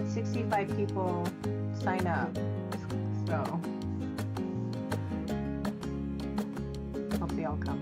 65 people sign up. So hope they all come.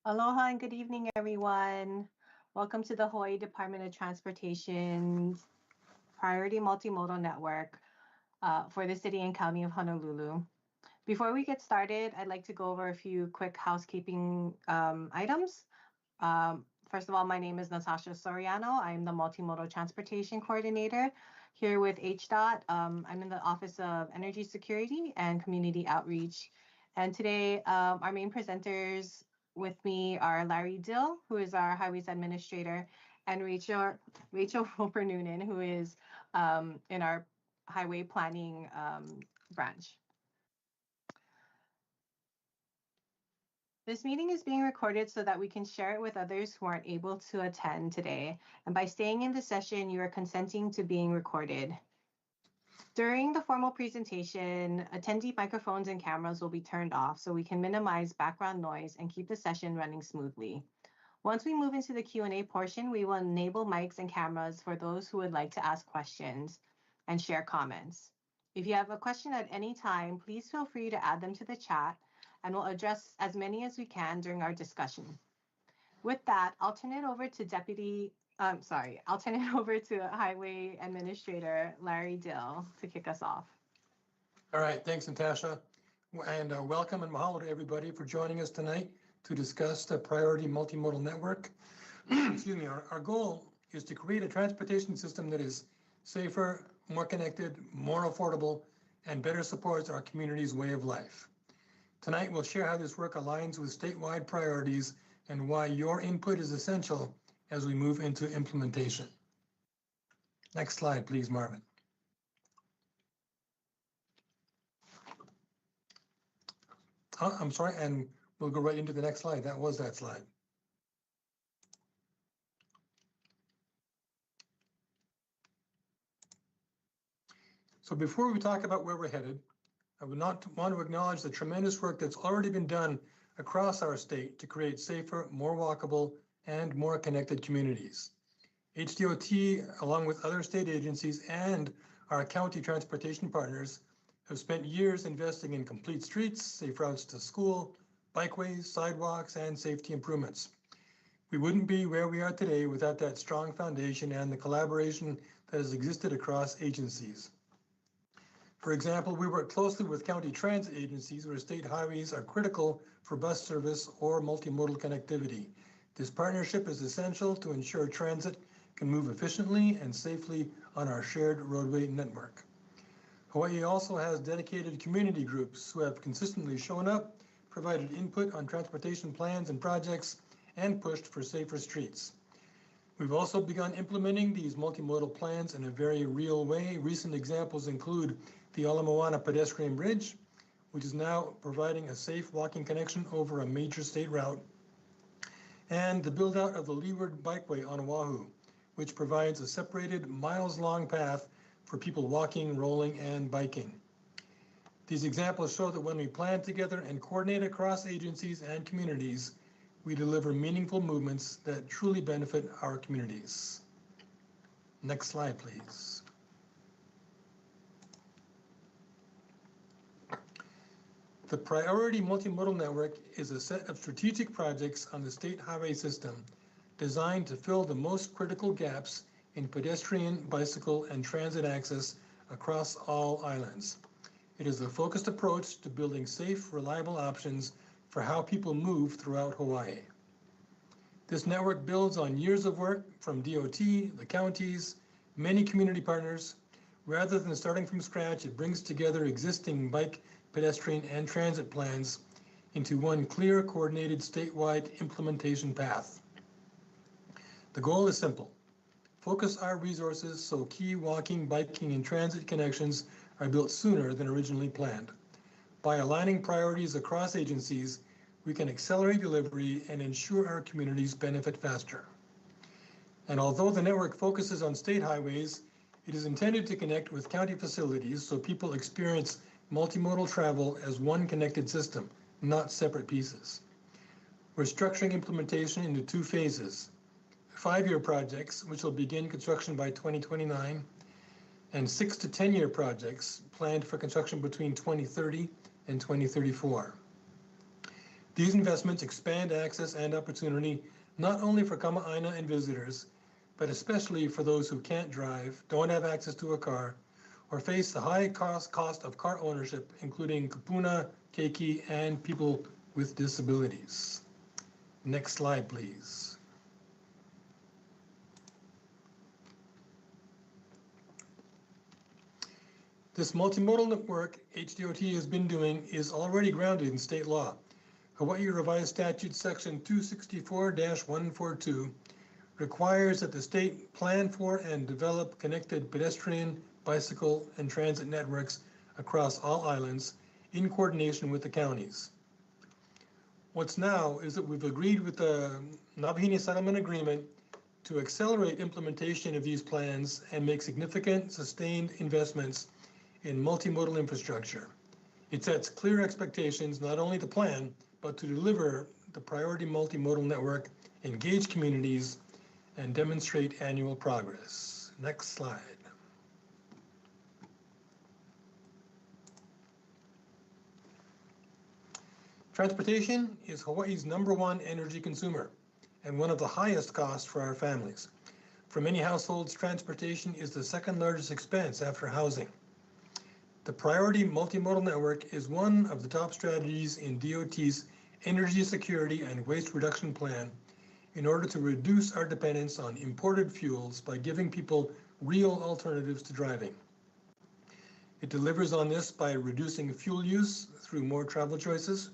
Aloha and good evening, everyone. Welcome to the Hawaii Department of Transportation's Priority Multimodal Network for the City and County of Honolulu. Before we get started, I'd like to go over a few quick housekeeping items. First of all, my name is Natasha Soriano. I'm the Multimodal Transportation Coordinator here with HDOT. I'm in the Office of Energy Security and Community Outreach. And today, our main presenters with me are Larry Dill, who is our Highways Administrator, and Rachel Roper Noonan, who is in our Highway Planning branch. This meeting is being recorded so that we can share it with others who aren't able to attend today. And by staying in the session, you are consenting to being recorded. During the formal presentation, attendee microphones and cameras will be turned off so we can minimize background noise and keep the session running smoothly. Once we move into the Q&A portion, we will enable mics and cameras for those who would like to ask questions and share comments. If you have a question at any time, please feel free to add them to the chat, and we'll address as many as we can during our discussion. With that, I'll turn it over to Highway Administrator Larry Dill to kick us off. All right, thanks, Natasha. And welcome and mahalo to everybody for joining us tonight to discuss the Priority Multimodal Network. Excuse me, our goal is to create a transportation system that is safer, more connected, more affordable, and better supports our community's way of life. Tonight, we'll share how this work aligns with statewide priorities and why your input is essential as we move into implementation. Next slide, please, Marvin. Oh, I'm sorry, and we'll go right into the next slide. That was that slide. So before we talk about where we're headed, I would want to acknowledge the tremendous work that's already been done across our state to create safer, more walkable, and more connected communities. HDOT, along with other state agencies and our county transportation partners, have spent years investing in complete streets, safe routes to school, bikeways, sidewalks, and safety improvements. We wouldn't be where we are today without that strong foundation and the collaboration that has existed across agencies. For example, we work closely with county transit agencies where state highways are critical for bus service or multimodal connectivity. This partnership is essential to ensure transit can move efficiently and safely on our shared roadway network. Hawaii also has dedicated community groups who have consistently shown up, provided input on transportation plans and projects, and pushed for safer streets. We've also begun implementing these multimodal plans in a very real way. Recent examples include the Ala Moana pedestrian bridge, which is now providing a safe walking connection over a major state route, and the build out of the Leeward Bikeway on Oahu, which provides a separated miles-long path for people walking, rolling, and biking. These examples show that when we plan together and coordinate across agencies and communities, we deliver meaningful movements that truly benefit our communities. Next slide, please. The Priority Multimodal Network is a set of strategic projects on the state highway system designed to fill the most critical gaps in pedestrian, bicycle, and transit access across all islands. It is a focused approach to building safe, reliable options for how people move throughout Hawaii. This network builds on years of work from DOT, the counties, many community partners. Rather than starting from scratch, it brings together existing bike, pedestrian, and transit plans into one clear, coordinated statewide implementation path. The goal is simple. Focus our resources so key walking, biking, and transit connections are built sooner than originally planned. By aligning priorities across agencies, we can accelerate delivery and ensure our communities benefit faster. And although the network focuses on state highways, it is intended to connect with county facilities so people experience multimodal travel as one connected system, not separate pieces. We're structuring implementation into two phases: 5-year projects, which will begin construction by 2029, and 6 to 10-year projects planned for construction between 2030 and 2034. These investments expand access and opportunity not only for Kama'aina and visitors, but especially for those who can't drive, don't have access to a car, or face the high cost of car ownership, including kupuna, keiki, and people with disabilities. Next slide, please. This multimodal network HDOT has been doing is already grounded in state law. Hawaii Revised Statute Section 264-142 requires that the state plan for and develop connected pedestrian, bicycle, and transit networks across all islands in coordination with the counties. What's now is that we've agreed with the Nabahini Settlement Agreement to accelerate implementation of these plans and make significant sustained investments in multimodal infrastructure. It sets clear expectations not only to plan, but to deliver the priority multimodal network, engage communities, and demonstrate annual progress. Next slide. Transportation is Hawaii's #1 energy consumer and one of the highest costs for our families. For many households, transportation is the second largest expense after housing. The priority multimodal network is one of the top strategies in DOT's Energy Security and Waste Reduction Plan in order to reduce our dependence on imported fuels by giving people real alternatives to driving. It delivers on this by reducing fuel use through more travel choices,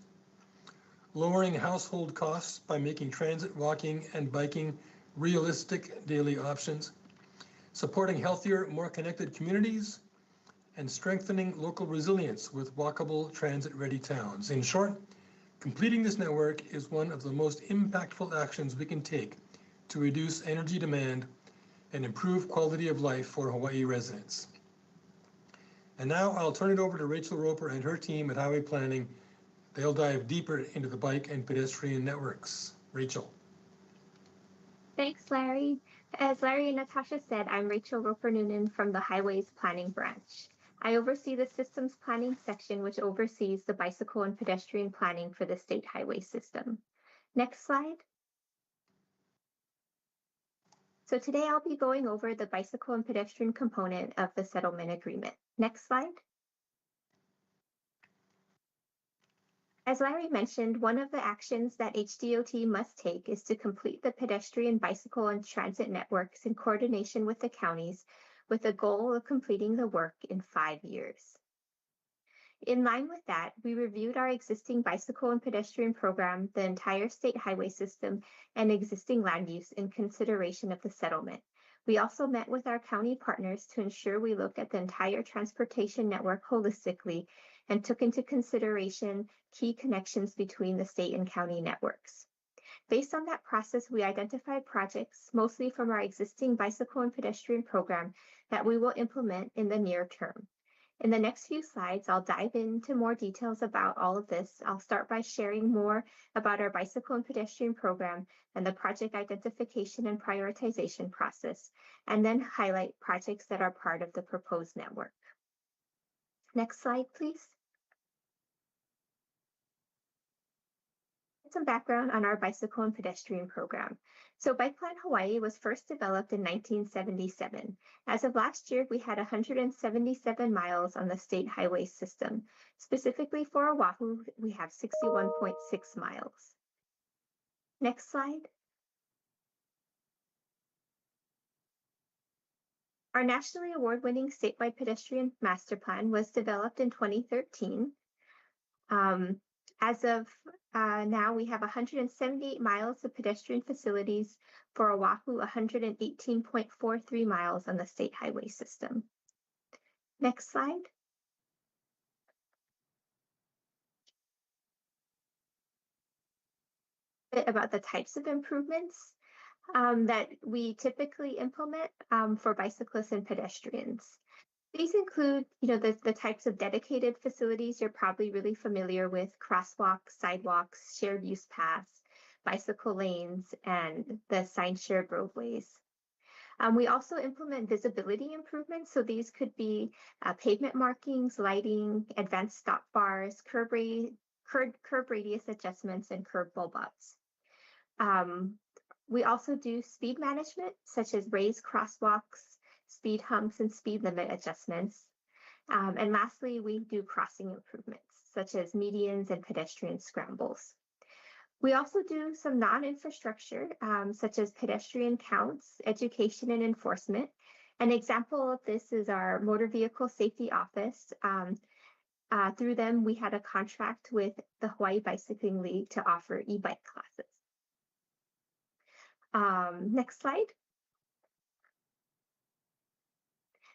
lowering household costs by making transit, walking, and biking realistic daily options, supporting healthier, more connected communities, and strengthening local resilience with walkable, transit-ready towns. In short, completing this network is one of the most impactful actions we can take to reduce energy demand and improve quality of life for Hawaii residents. And now I'll turn it over to Rachel Roper and her team at Highway Planning. They'll dive deeper into the bike and pedestrian networks. Rachel. Thanks, Larry. As Larry and Natasha said, I'm Rachel Roper Noonan from the Highways Planning Branch. I oversee the systems planning section, which oversees the bicycle and pedestrian planning for the state highway system. Next slide. So today I'll be going over the bicycle and pedestrian component of the settlement agreement. Next slide. As Larry mentioned, one of the actions that HDOT must take is to complete the pedestrian, bicycle, and transit networks in coordination with the counties with a goal of completing the work in 5 years. In line with that, we reviewed our existing bicycle and pedestrian program, the entire state highway system, and existing land use in consideration of the settlement. We also met with our county partners to ensure we look at the entire transportation network holistically and took into consideration key connections between the state and county networks. Based on that process, we identified projects, mostly from our existing bicycle and pedestrian program, that we will implement in the near term. In the next few slides, I'll dive into more details about all of this. I'll start by sharing more about our bicycle and pedestrian program and the project identification and prioritization process, and then highlight projects that are part of the proposed network. Next slide, please. Some background on our bicycle and pedestrian program. So Bike Plan Hawaii was first developed in 1977. As of last year, we had 177 miles on the state highway system. Specifically for Oahu, we have 61.6 miles. Next slide. Our nationally award-winning statewide pedestrian master plan was developed in 2013. As of now, we have 178 miles of pedestrian facilities for Oahu, 118.43 miles on the state highway system. Next slide. A bit about the types of improvements that we typically implement for bicyclists and pedestrians. These include, the types of dedicated facilities you're probably really familiar with: crosswalks, sidewalks, shared use paths, bicycle lanes, and the sign shared roadways. We also implement visibility improvements. So these could be pavement markings, lighting, advanced stop bars, curb radius adjustments, and curb bulb ups. We also do speed management, such as raised crosswalks, speed humps, and speed limit adjustments. And lastly, we do crossing improvements, such as medians and pedestrian scrambles. We also do some non-infrastructure, such as pedestrian counts, education, and enforcement. An example of this is our Motor Vehicle Safety Office. Through them, we had a contract with the Hawaii Bicycling League to offer e-bike classes. Next slide.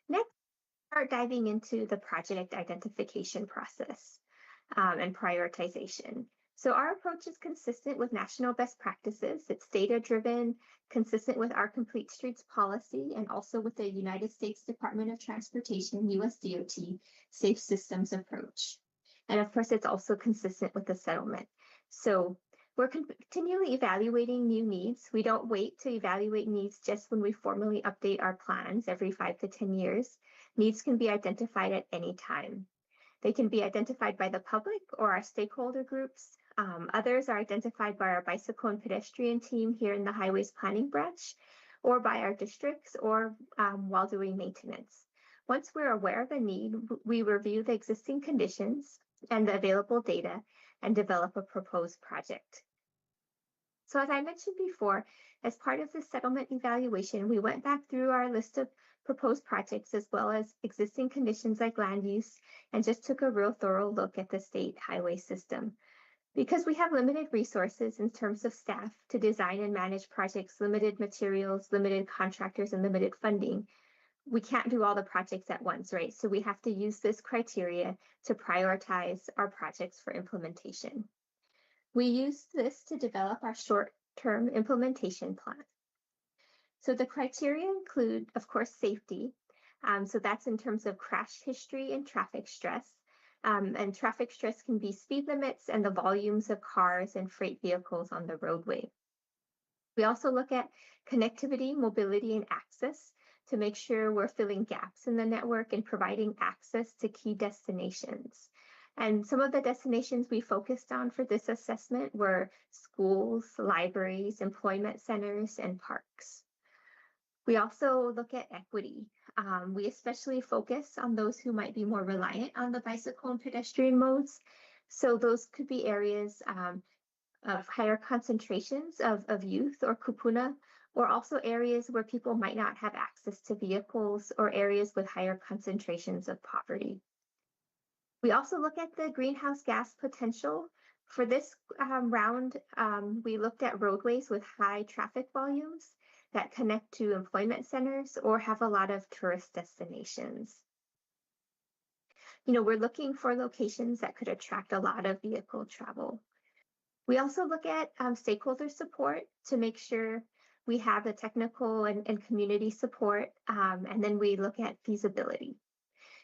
Next, start diving into the project identification process and prioritization. So our approach is consistent with national best practices. It's data-driven, consistent with our Complete Streets policy, and also with the United States Department of Transportation, USDOT, Safe Systems approach. And of course, it's also consistent with the settlement. So we're continually evaluating new needs. We don't wait to evaluate needs just when we formally update our plans every 5 to 10 years. Needs can be identified at any time. They can be identified by the public or our stakeholder groups. Others are identified by our bicycle and pedestrian team here in the Highways Planning Branch, or by our districts, or while doing maintenance. Once we're aware of a need, we review the existing conditions and the available data and develop a proposed project. So as I mentioned before, as part of the settlement evaluation, we went back through our list of proposed projects as well as existing conditions like land use and just took a real thorough look at the state highway system. Because we have limited resources in terms of staff to design and manage projects, limited materials, limited contractors, and limited funding, we can't do all the projects at once, right? So we have to use this criteria to prioritize our projects for implementation. We use this to develop our short-term implementation plan. So the criteria include, of course, safety. So that's in terms of crash history and traffic stress. And traffic stress can be speed limits and the volumes of cars and freight vehicles on the roadway. We also look at connectivity, mobility, and access to make sure we're filling gaps in the network and providing access to key destinations. And some of the destinations we focused on for this assessment were schools, libraries, employment centers, and parks. We also look at equity. We especially focus on those who might be more reliant on the bicycle and pedestrian modes. So those could be areas of higher concentrations of youth or kupuna, or also areas where people might not have access to vehicles, or areas with higher concentrations of poverty. We also look at the greenhouse gas potential. For this round, we looked at roadways with high traffic volumes that connect to employment centers or have a lot of tourist destinations. We're looking for locations that could attract a lot of vehicle travel. We also look at stakeholder support to make sure we have the technical and community support, and then we look at feasibility.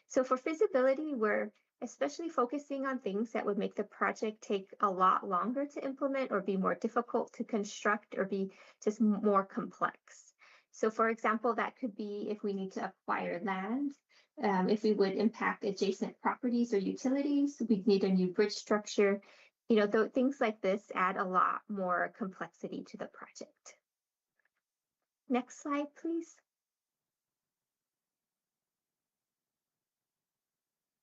So for feasibility, we're especially focusing on things that would make the project take a lot longer to implement or be more difficult to construct or be just more complex. So for example, that could be if we need to acquire land, if we would impact adjacent properties or utilities, we'd need a new bridge structure. Things like this add a lot more complexity to the project. Next slide, please.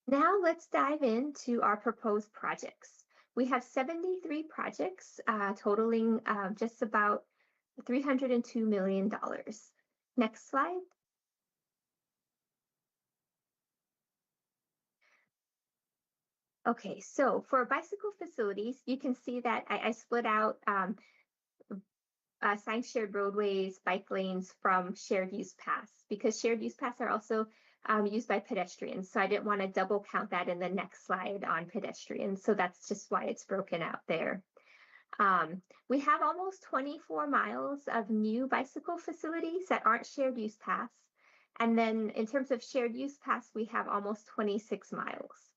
Now let's dive into our proposed projects. We have 73 projects totaling just about $302 million. Next slide. Okay, so for bicycle facilities, you can see that I split out assigned shared roadways, bike lanes from shared use paths, because shared use paths are also used by pedestrians. So I didn't want to double count that in the next slide on pedestrians. So that's just why it's broken out there. We have almost 24 miles of new bicycle facilities that aren't shared use paths. And then in terms of shared use paths, we have almost 26 miles.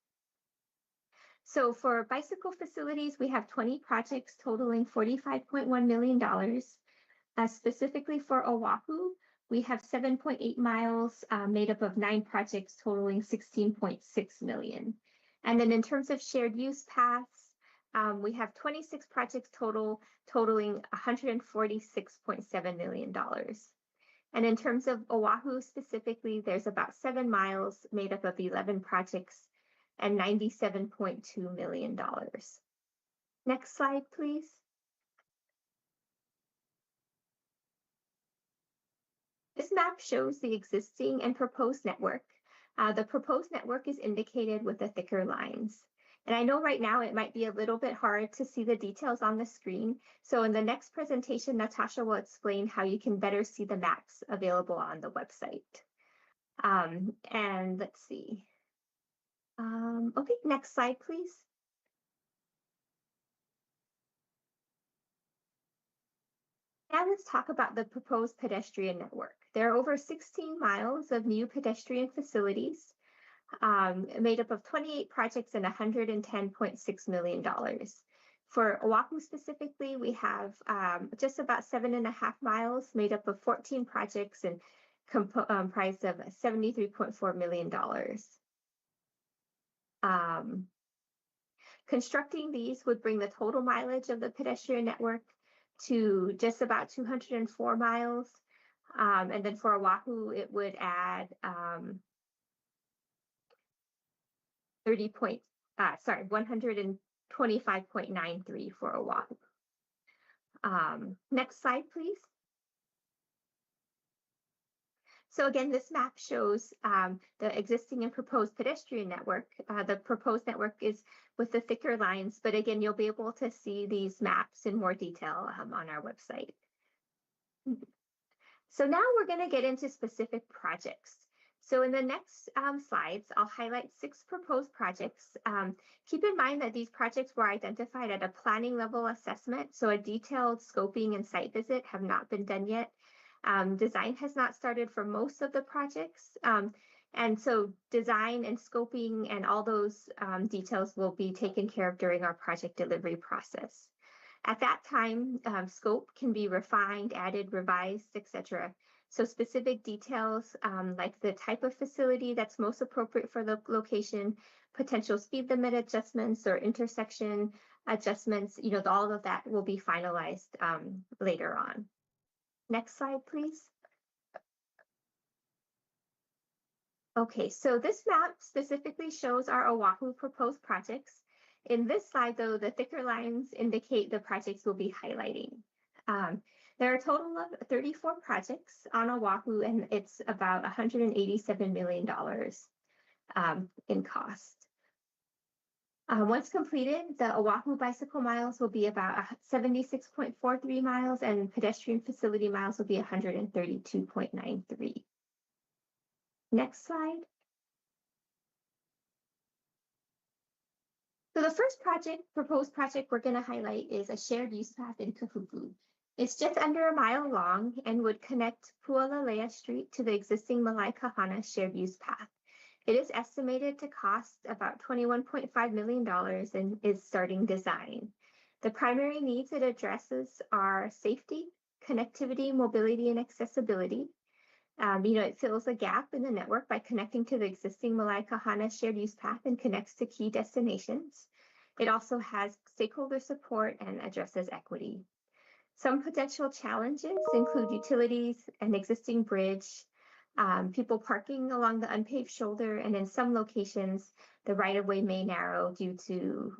So for bicycle facilities, we have 20 projects totaling $45.1 million. Specifically for Oahu, we have 7.8 miles made up of 9 projects totaling $16.6 million. And then in terms of shared use paths, we have 26 projects totaling $146.7 million. And in terms of Oahu specifically, there's about 7 miles made up of 11 projects and $97.2 million. Next slide, please. This map shows the existing and proposed network. The proposed network is indicated with the thicker lines. And I know right now it might be a little bit hard to see the details on the screen. So in the next presentation, Natasha will explain how you can better see the maps available on the website. And let's see. Okay, next slide, please. Now let's talk about the proposed pedestrian network. There are over 16 miles of new pedestrian facilities made up of 28 projects and $110.6 million. For Oahu specifically, we have just about 7.5 miles made up of 14 projects and comprised of $73.4 million. Constructing these would bring the total mileage of the pedestrian network to just about 204 miles. And then for Oahu, it would add 125.93 for Oahu. Next slide, please. So again, this map shows the existing and proposed pedestrian network. The proposed network is with the thicker lines, but again, you'll be able to see these maps in more detail on our website. So now we're going to get into specific projects. So in the next slides, I'll highlight 6 proposed projects. Keep in mind that these projects were identified at a planning level assessment, so a detailed scoping and site visit have not been done yet. Design has not started for most of the projects. And so design and scoping and all those details will be taken care of during our project delivery process. At that time, scope can be refined, added, revised, etc. So specific details like the type of facility that's most appropriate for the location, potential speed limit adjustments or intersection adjustments, all of that will be finalized later on. Next slide, please. Okay, so this map specifically shows our Oahu proposed projects. In this slide, though, the thicker lines indicate the projects we'll be highlighting. There are a total of 34 projects on Oahu, and it's about $187 million in cost. Once completed, the Oahu bicycle miles will be about 76.43 miles, and pedestrian facility miles will be 132.93. Next slide. So the first proposed project we're going to highlight is a shared use path in Kahuku. It's just under a mile long and would connect Pualalea Street to the existing Malai Kahana shared use path. It is estimated to cost about $21.5 million and is starting design. The primary needs it addresses are safety, connectivity, mobility, and accessibility. It fills a gap in the network by connecting to the existing Malai Kahana shared use path and connects to key destinations. It also has stakeholder support and addresses equity. Some potential challenges include utilities, an existing bridge, people parking along the unpaved shoulder, and in some locations, the right-of-way may narrow due to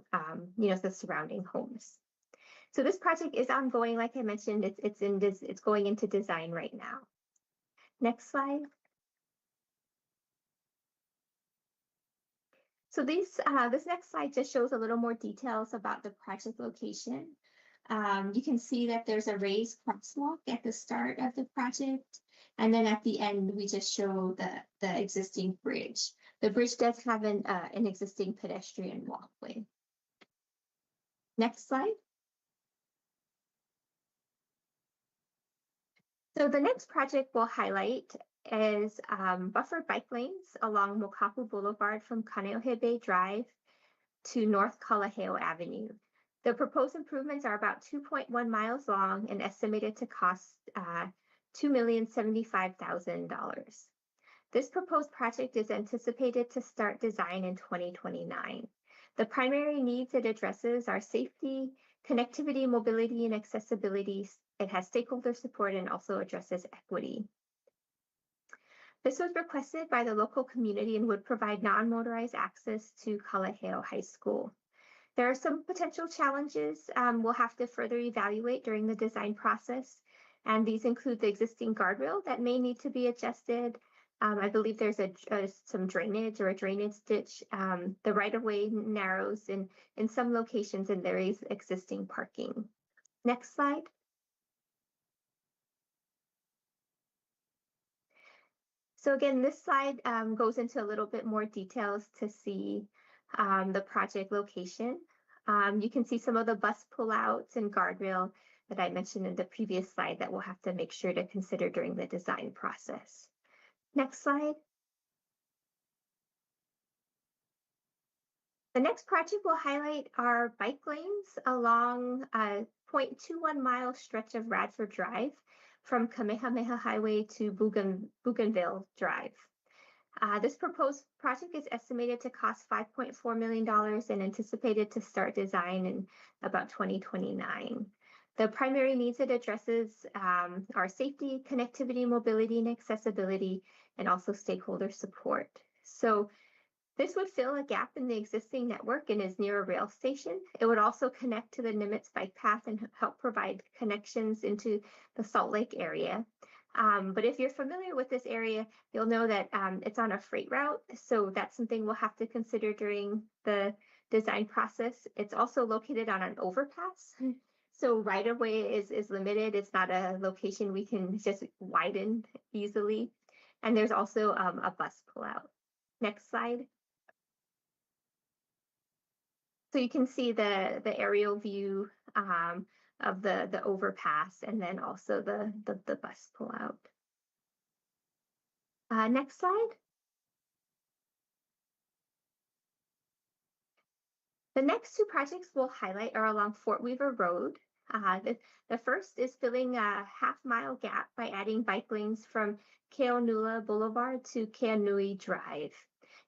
the surrounding homes. So this project is ongoing. Like I mentioned, it's going into design right now. Next slide. So this next slide just shows a little more details about the project location. You can see that there's a raised crosswalk at the start of the project. And then at the end, we just show the existing bridge. The bridge does have an existing pedestrian walkway. Next slide. So the next project we'll highlight is buffered bike lanes along Mokapu Boulevard from Kaneohe Bay Drive to North Kalaheo Avenue. The proposed improvements are about 2.1 miles long and estimated to cost $2,075,000. This proposed project is anticipated to start design in 2029. The primary needs it addresses are safety, connectivity, mobility, and accessibility. It has stakeholder support and also addresses equity. This was requested by the local community and would provide non-motorized access to Kalaheo High School. There are some potential challenges we'll have to further evaluate during the design process, and these include the existing guardrail that may need to be adjusted. I believe there's some drainage or a drainage ditch. The right-of-way narrows in some locations, and there is existing parking. Next slide. So again, this slide goes into a little bit more details to see the project location. You can see some of the bus pullouts and guardrail that I mentioned in the previous slide that we'll have to make sure to consider during the design process. Next slide. The next project will highlight our bike lanes along a 0.21 mile stretch of Radford Drive from Kamehameha Highway to Bougainville Drive. This proposed project is estimated to cost $5.4 million and anticipated to start design in about 2029. The primary needs it addresses are safety, connectivity, mobility, and accessibility, and also stakeholder support. So this would fill a gap in the existing network and is near a rail station. It would also connect to the Nimitz bike path and help provide connections into the Salt Lake area. But if you're familiar with this area, you'll know that it's on a freight route. So that's something we'll have to consider during the design process. It's also located on an overpass. So right of way is limited. It's not a location we can just widen easily. And there's also a bus pullout. Next slide. So you can see the aerial view of the overpass and then also the bus pullout. Next slide. The next two projects we'll highlight are along Fort Weaver Road. The first is filling a half-mile gap by adding bike lanes from Keonula Boulevard to Keanui Drive.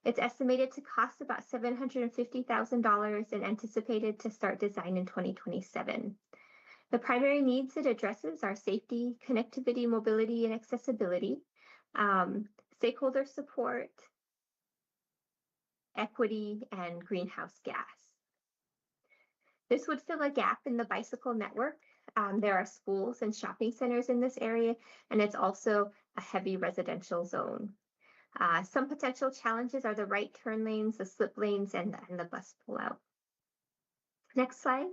It's estimated to cost about $750,000 and anticipated to start design in 2027. The primary needs it addresses are safety, connectivity, mobility, and accessibility, stakeholder support, equity, and greenhouse gas. This would fill a gap in the bicycle network. There are schools and shopping centers in this area, and it's also a heavy residential zone. Some potential challenges are the right turn lanes, the slip lanes, and the bus pullout. Next slide.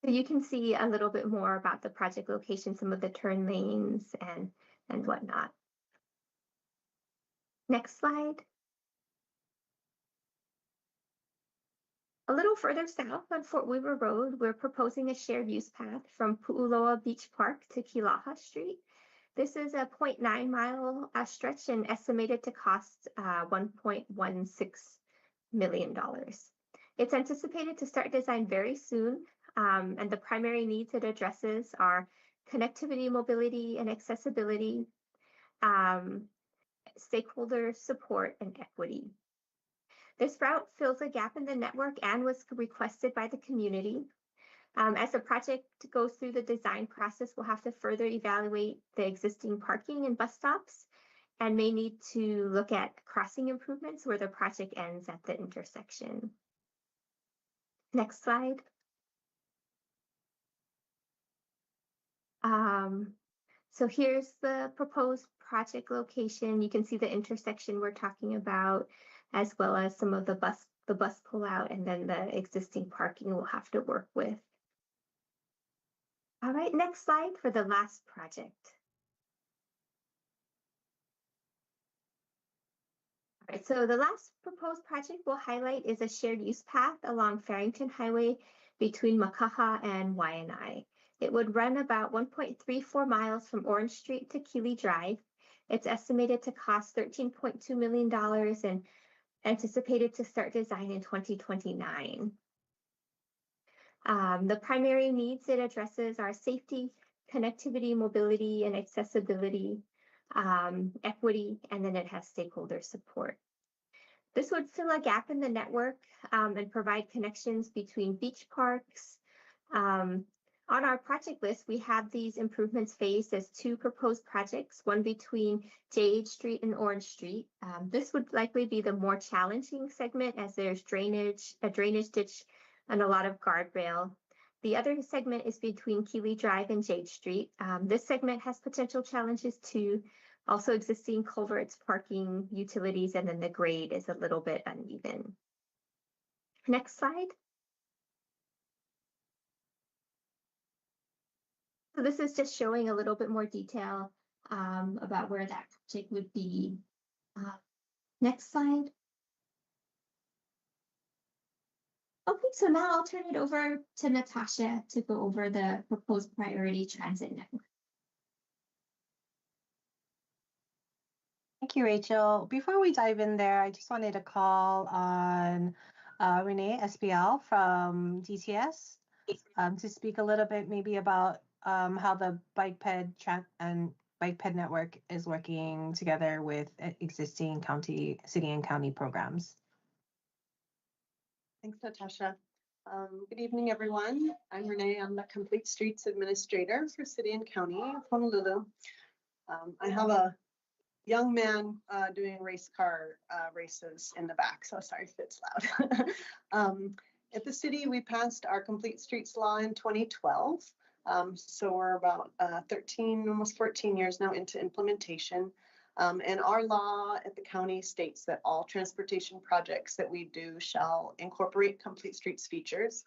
So you can see a little bit more about the project location, some of the turn lanes and whatnot. Next slide. A little further south on Fort Weaver Road, we're proposing a shared use path from Pu'uloa Beach Park to Kilaha Street. This is a 0.9 mile stretch and estimated to cost $1.16 million. It's anticipated to start design very soon, and the primary needs it addresses are connectivity, mobility, and accessibility, stakeholder support, and equity. This route fills a gap in the network and was requested by the community. As the project goes through the design process, we'll have to further evaluate the existing parking and bus stops and may need to look at crossing improvements where the project ends at the intersection. Next slide. So here's the proposed project location. You can see the intersection we're talking about, as well as some of the bus pullout and then the existing parking we'll have to work with. All right, next slide for the last project. All right, so the last proposed project we'll highlight is a shared use path along Farrington Highway between Makaha and Waianae. It would run about 1.34 miles from Orange Street to Keeley Drive. It's estimated to cost $13.2 million and anticipated to start design in 2029. The primary needs it addresses are safety, connectivity, mobility, and accessibility, equity, and then it has stakeholder support. This would fill a gap in the network and provide connections between beach parks, On our project list, we have these improvements phased as 2 proposed projects, one between JH Street and Orange Street. This would likely be the more challenging segment as there's a drainage ditch, and a lot of guardrail. The other segment is between Keeley Drive and Jade Street. This segment has potential challenges too. Also existing culverts, parking, utilities, and then the grade is a little bit uneven. Next slide. So this is just showing a little bit more detail about where that project would be. Next slide. Okay, so now I'll turn it over to Natasha to go over the proposed priority transit network. Thank you, Rachel. Before we dive in there, I just wanted to call on Renee SPL from DTS to speak a little bit maybe about how the bike ped network is working together with existing city and county programs. Thanks, Natasha. Good evening, everyone. I'm Renee. I'm the Complete Streets Administrator for City and County of Honolulu. I have a young man doing race car races in the back, so sorry if it's loud. At the city, we passed our Complete Streets law in 2012. So we're about 13, almost 14 years now into implementation. And our law at the county states that all transportation projects that we do shall incorporate Complete Streets features,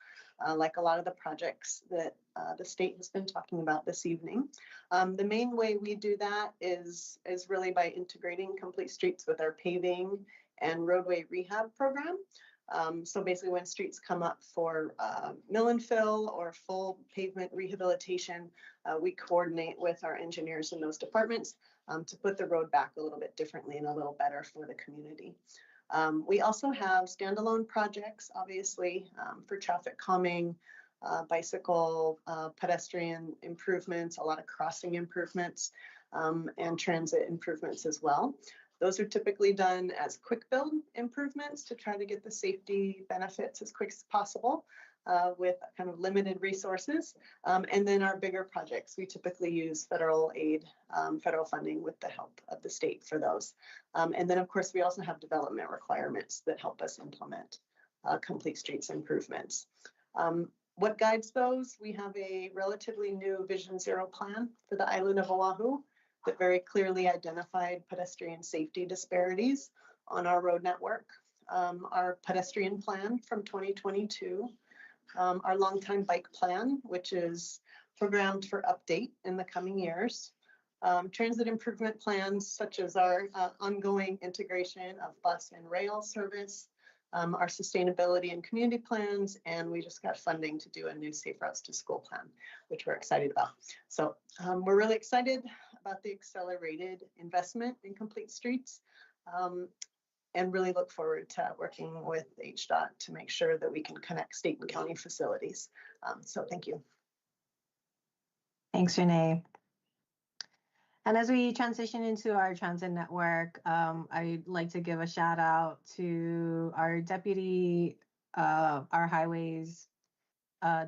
like a lot of the projects that the state has been talking about this evening. The main way we do that is really by integrating Complete Streets with our paving and roadway rehab program. So basically when streets come up for mill and fill or full pavement rehabilitation, we coordinate with our engineers in those departments to put the road back a little bit differently and a little better for the community. We also have standalone projects, obviously, for traffic calming, bicycle, pedestrian improvements, a lot of crossing improvements, and transit improvements as well. Those are typically done as quick build improvements to try to get the safety benefits as quick as possible with kind of limited resources. And then our bigger projects, we typically use federal aid, federal funding with the help of the state for those. And then of course, we also have development requirements that help us implement Complete Streets improvements. What guides those? We have a relatively new Vision Zero plan for the island of Oahu that very clearly identified pedestrian safety disparities on our road network. Our pedestrian plan from 2022, our long-time bike plan, which is programmed for update in the coming years, transit improvement plans such as our ongoing integration of bus and rail service, our sustainability and community plans, and we just got funding to do a new Safe Routes to School plan, which we're excited about. So we're really excited about the accelerated investment in Complete Streets and really look forward to working with HDOT to make sure that we can connect state and county facilities. So thank you. Thanks, Renee. And as we transition into our transit network, I'd like to give a shout out to our deputy, our highways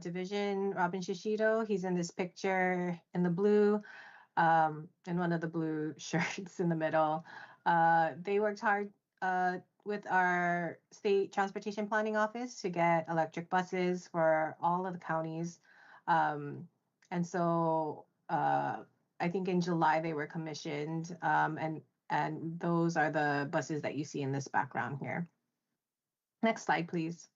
division, Robin Shishido. He's in this picture in the blue, in one of the blue shirts in the middle. They worked hard with our state transportation planning office to get electric buses for all of the counties. And so I think in July they were commissioned, and those are the buses that you see in this background here. Next slide, please.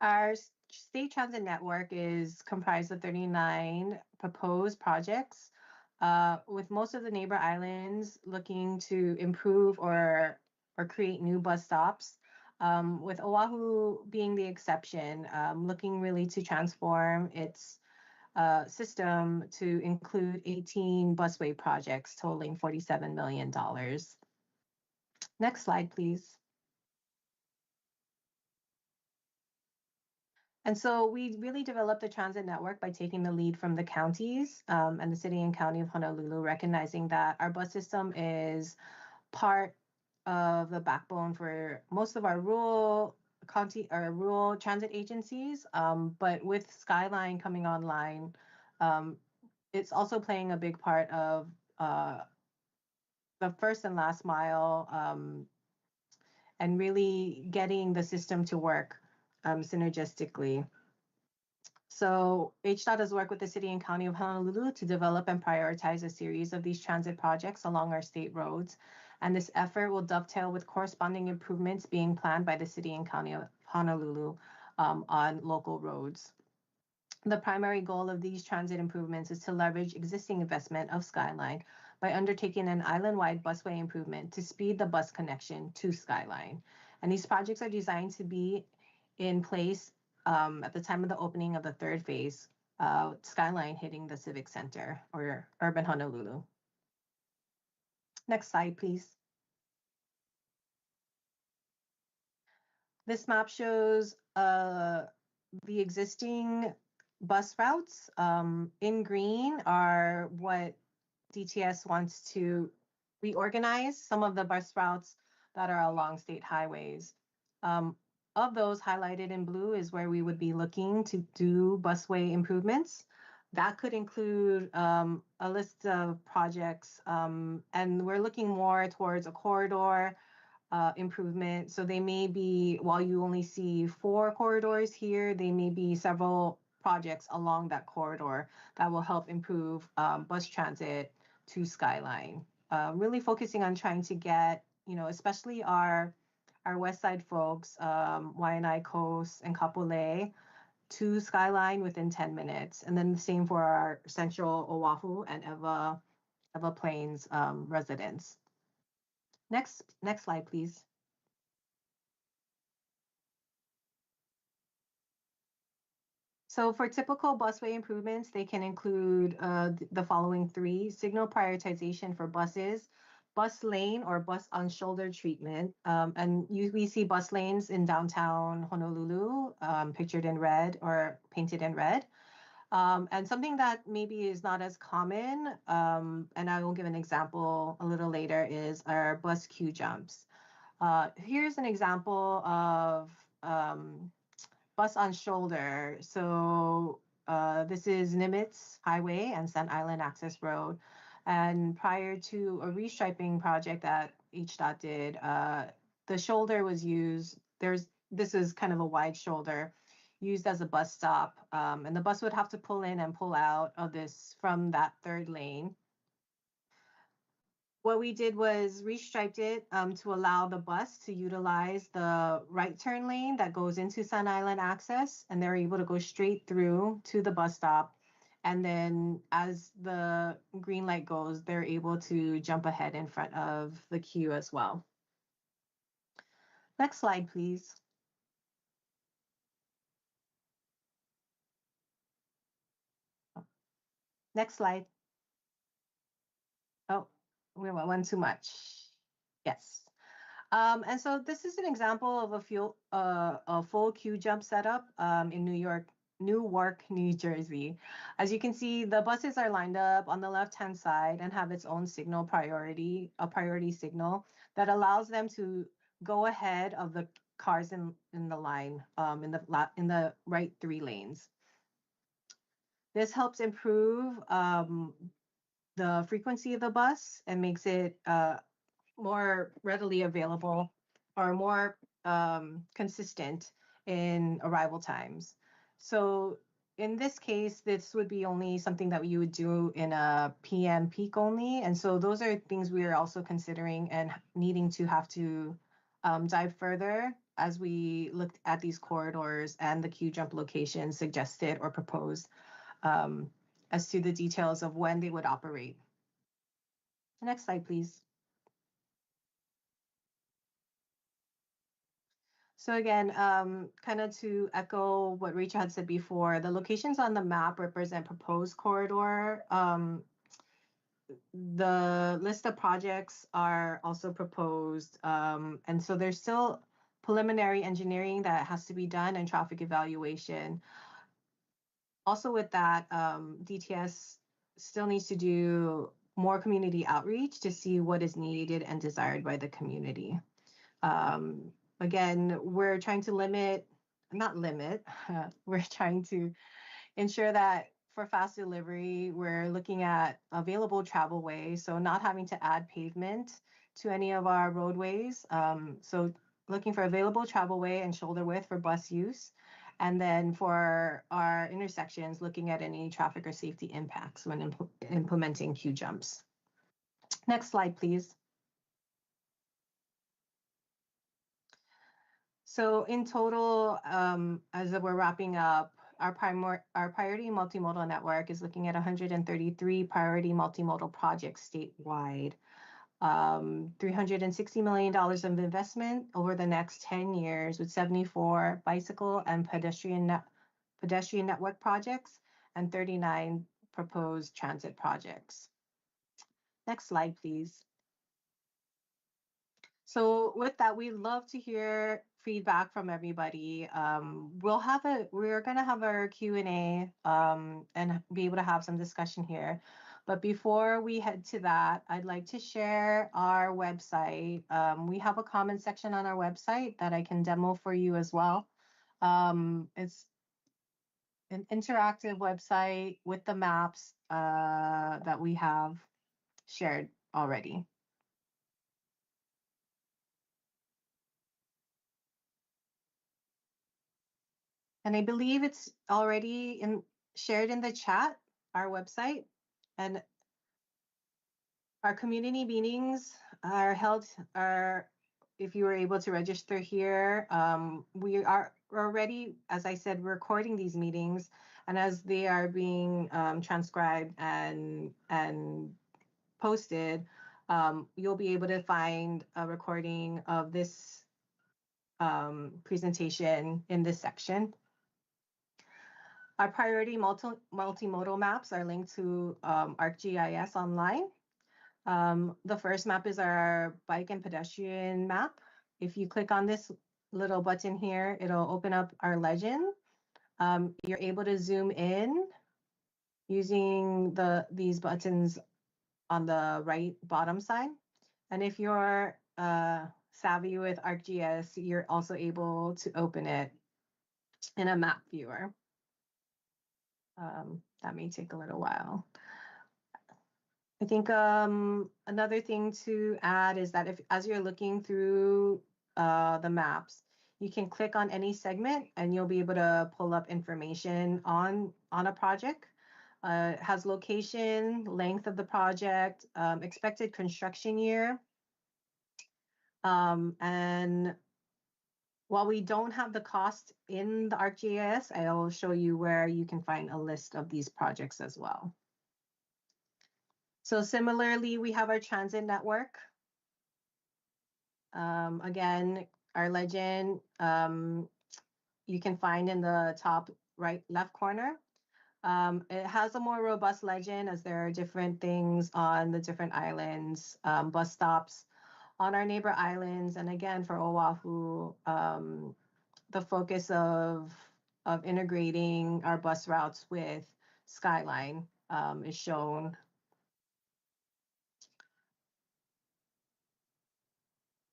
Our state transit network is comprised of 39 proposed projects, with most of the neighbor islands looking to improve or create new bus stops, with Oahu being the exception, looking really to transform its system to include 18 busway projects totaling $47 million. Next slide, please. And so we really developed the transit network by taking the lead from the counties and the city and county of Honolulu, recognizing that our bus system is part of the backbone for most of our rural county or rural transit agencies. But with Skyline coming online, um, it's also playing a big part of the first and last mile, and really getting the system to work synergistically. So HDOT has worked with the City and County of Honolulu to develop and prioritize a series of these transit projects along our state roads. And this effort will dovetail with corresponding improvements being planned by the City and County of Honolulu on local roads. The primary goal of these transit improvements is to leverage existing investment of Skyline by undertaking an island-wide busway improvement to speed the bus connection to Skyline. And these projects are designed to be in place at the time of the opening of the third phase, Skyline hitting the Civic Center or Urban Honolulu. Next slide, please. This map shows the existing bus routes. In green are what DTS wants to reorganize, some of the bus routes that are along state highways. Of those highlighted in blue is where we would be looking to do busway improvements. That could include a list of projects, and we're looking more towards a corridor improvement. So they may be, while you only see 4 corridors here, they may be several projects along that corridor that will help improve bus transit to Skyline. Really focusing on trying to get, especially our West Side folks, Waianae Coast and Kapolei, to Skyline within 10 minutes. And then the same for our Central Oahu and Ewa Plains residents. Next slide, please. So for typical busway improvements, they can include the following 3: signal prioritization for buses, bus lane or bus on shoulder treatment. And we see bus lanes in downtown Honolulu, pictured in red or painted in red. And something that maybe is not as common, and I will give an example a little later, is our bus queue jumps. Here's an example of bus on shoulder. So this is Nimitz Highway and Sun Island Access Road. And prior to a restriping project that HDOT did, the shoulder was used. This is kind of a wide shoulder used as a bus stop. And the bus would have to pull in and pull out of this from that third lane. What we did was restriped it to allow the bus to utilize the right turn lane that goes into Sun Island Access, and they're able to go straight through to the bus stop. And then as the green light goes, they're able to jump ahead in front of the queue as well. Next slide, please. Next slide. Oh, we went one too much. Yes. And so this is an example of a full queue jump setup in Newark, New Jersey. As you can see, the buses are lined up on the left-hand side and have its own signal priority, a priority signal that allows them to go ahead of the cars in the line in the right 3 lanes. This helps improve the frequency of the bus and makes it more readily available or more consistent in arrival times. So in this case, this would be only something that you would do in a PM peak only. And so those are things we are also considering and needing to have to dive further as we looked at these corridors and the queue jump locations suggested or proposed as to the details of when they would operate. Next slide, please. So again, kind of to echo what Rachel had said before, the locations on the map represent proposed corridor. The list of projects are also proposed. And so there's still preliminary engineering that has to be done and traffic evaluation. Also with that, DTS still needs to do more community outreach to see what is needed and desired by the community. again, we're trying to we're trying to ensure that for fast delivery, we're looking at available travel ways, so not having to add pavement to any of our roadways. So looking for available travel way and shoulder width for bus use. And then for our intersections, looking at any traffic or safety impacts when implementing queue jumps. Next slide, please. So in total, as we're wrapping up, our priority multimodal network is looking at 133 priority multimodal projects statewide. $360 million of investment over the next 10 years with 74 bicycle and pedestrian network projects and 39 proposed transit projects. Next slide, please. So with that, we'd love to hear feedback from everybody. We're gonna have our Q&A and be able to have some discussion here. But before we head to that, I'd like to share our website. We have a comment section on our website that I can demo for you as well. It's an interactive website with the maps that we have shared already. And I believe it's already shared in the chat, our website. And our community meetings are held, if you were able to register here, we are already, as I said, recording these meetings. And as they are being transcribed and posted, you'll be able to find a recording of this presentation in this section. Our priority multimodal maps are linked to ArcGIS online. The first map is our bike and pedestrian map. If you click on this little button here, it'll open up our legend. You're able to zoom in using these buttons on the right bottom side. And if you're savvy with ArcGIS, you're also able to open it in a map viewer. That may take a little while. I think another thing to add is that as you're looking through the maps, you can click on any segment and you'll be able to pull up information on a project. It has location, length of the project, expected construction year. And while we don't have the cost in the ArcGIS, I'll show you where you can find a list of these projects as well. So similarly, we have our transit network. Again, our legend, you can find in the top left corner. It has a more robust legend as there are different things on the different islands, bus stops on our neighbor islands. And again, for Oahu, the focus of integrating our bus routes with Skyline is shown.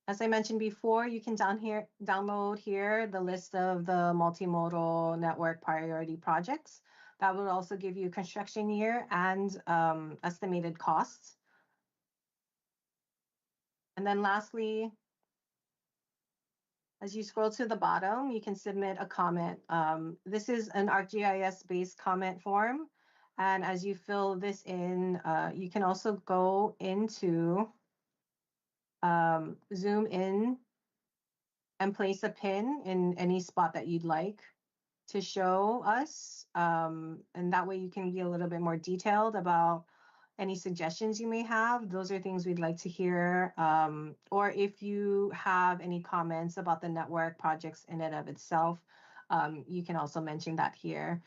As I mentioned before, you can download here the list of the multimodal network priority projects. That will also give you construction year and estimated costs. And then lastly, as you scroll to the bottom, you can submit a comment. This is an ArcGIS-based comment form. And as you fill this in, you can also go into zoom in and place a pin in any spot that you'd like to show us. And that way you can be a little bit more detailed about any suggestions you may have. Those are things we'd like to hear. Or if you have any comments about the network projects in and of itself, you can also mention that here.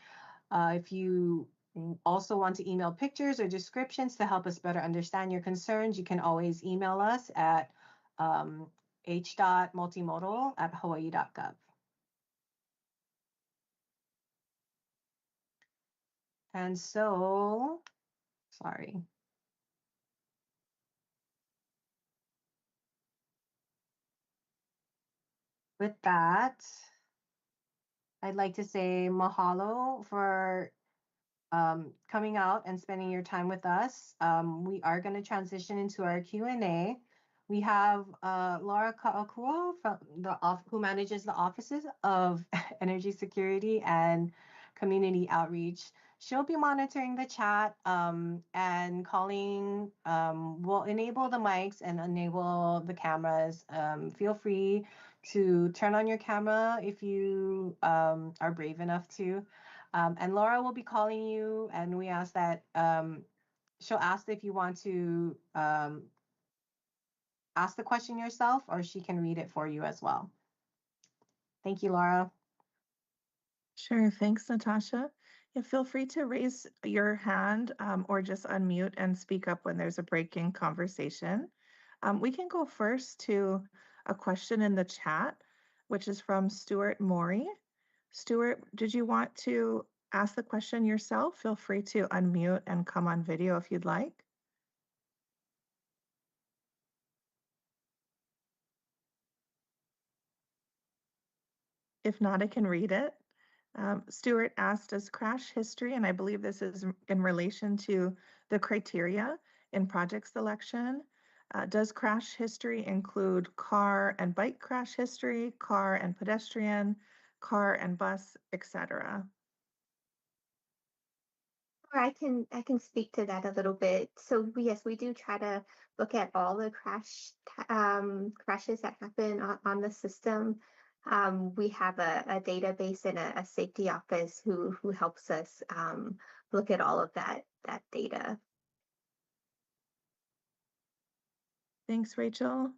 If you also want to email pictures or descriptions to help us better understand your concerns, you can always email us at h.multimodal@hawaii.gov. And so, sorry. With that, I'd like to say mahalo for coming out and spending your time with us. We are going to transition into our Q&A. We have Laura Kaakua from who manages the offices of energy security and community outreach. She'll be monitoring the chat and calling. We'll enable the mics and enable the cameras. Feel free to turn on your camera if you are brave enough to. And Laura will be calling you, and we ask that she'll ask if you want to ask the question yourself, or she can read it for you as well. Thank you, Laura. Sure, thanks, Natasha. Yeah, feel free to raise your hand or just unmute and speak up when there's a break in conversation. We can go first to a question in the chat, which is from Stuart Morey. Stuart, did you want to ask the question yourself? Feel free to unmute and come on video if you'd like. If not, I can read it. Stuart asked, does crash history, and I believe this is in relation to the criteria in project selection, does crash history include car and bike crash history, car and pedestrian, car and bus, etc.? Or I can speak to that a little bit. So yes, we do try to look at all the crashes that happen on the system. We have a database and a safety office who helps us look at all of that data. Thanks, Rachel.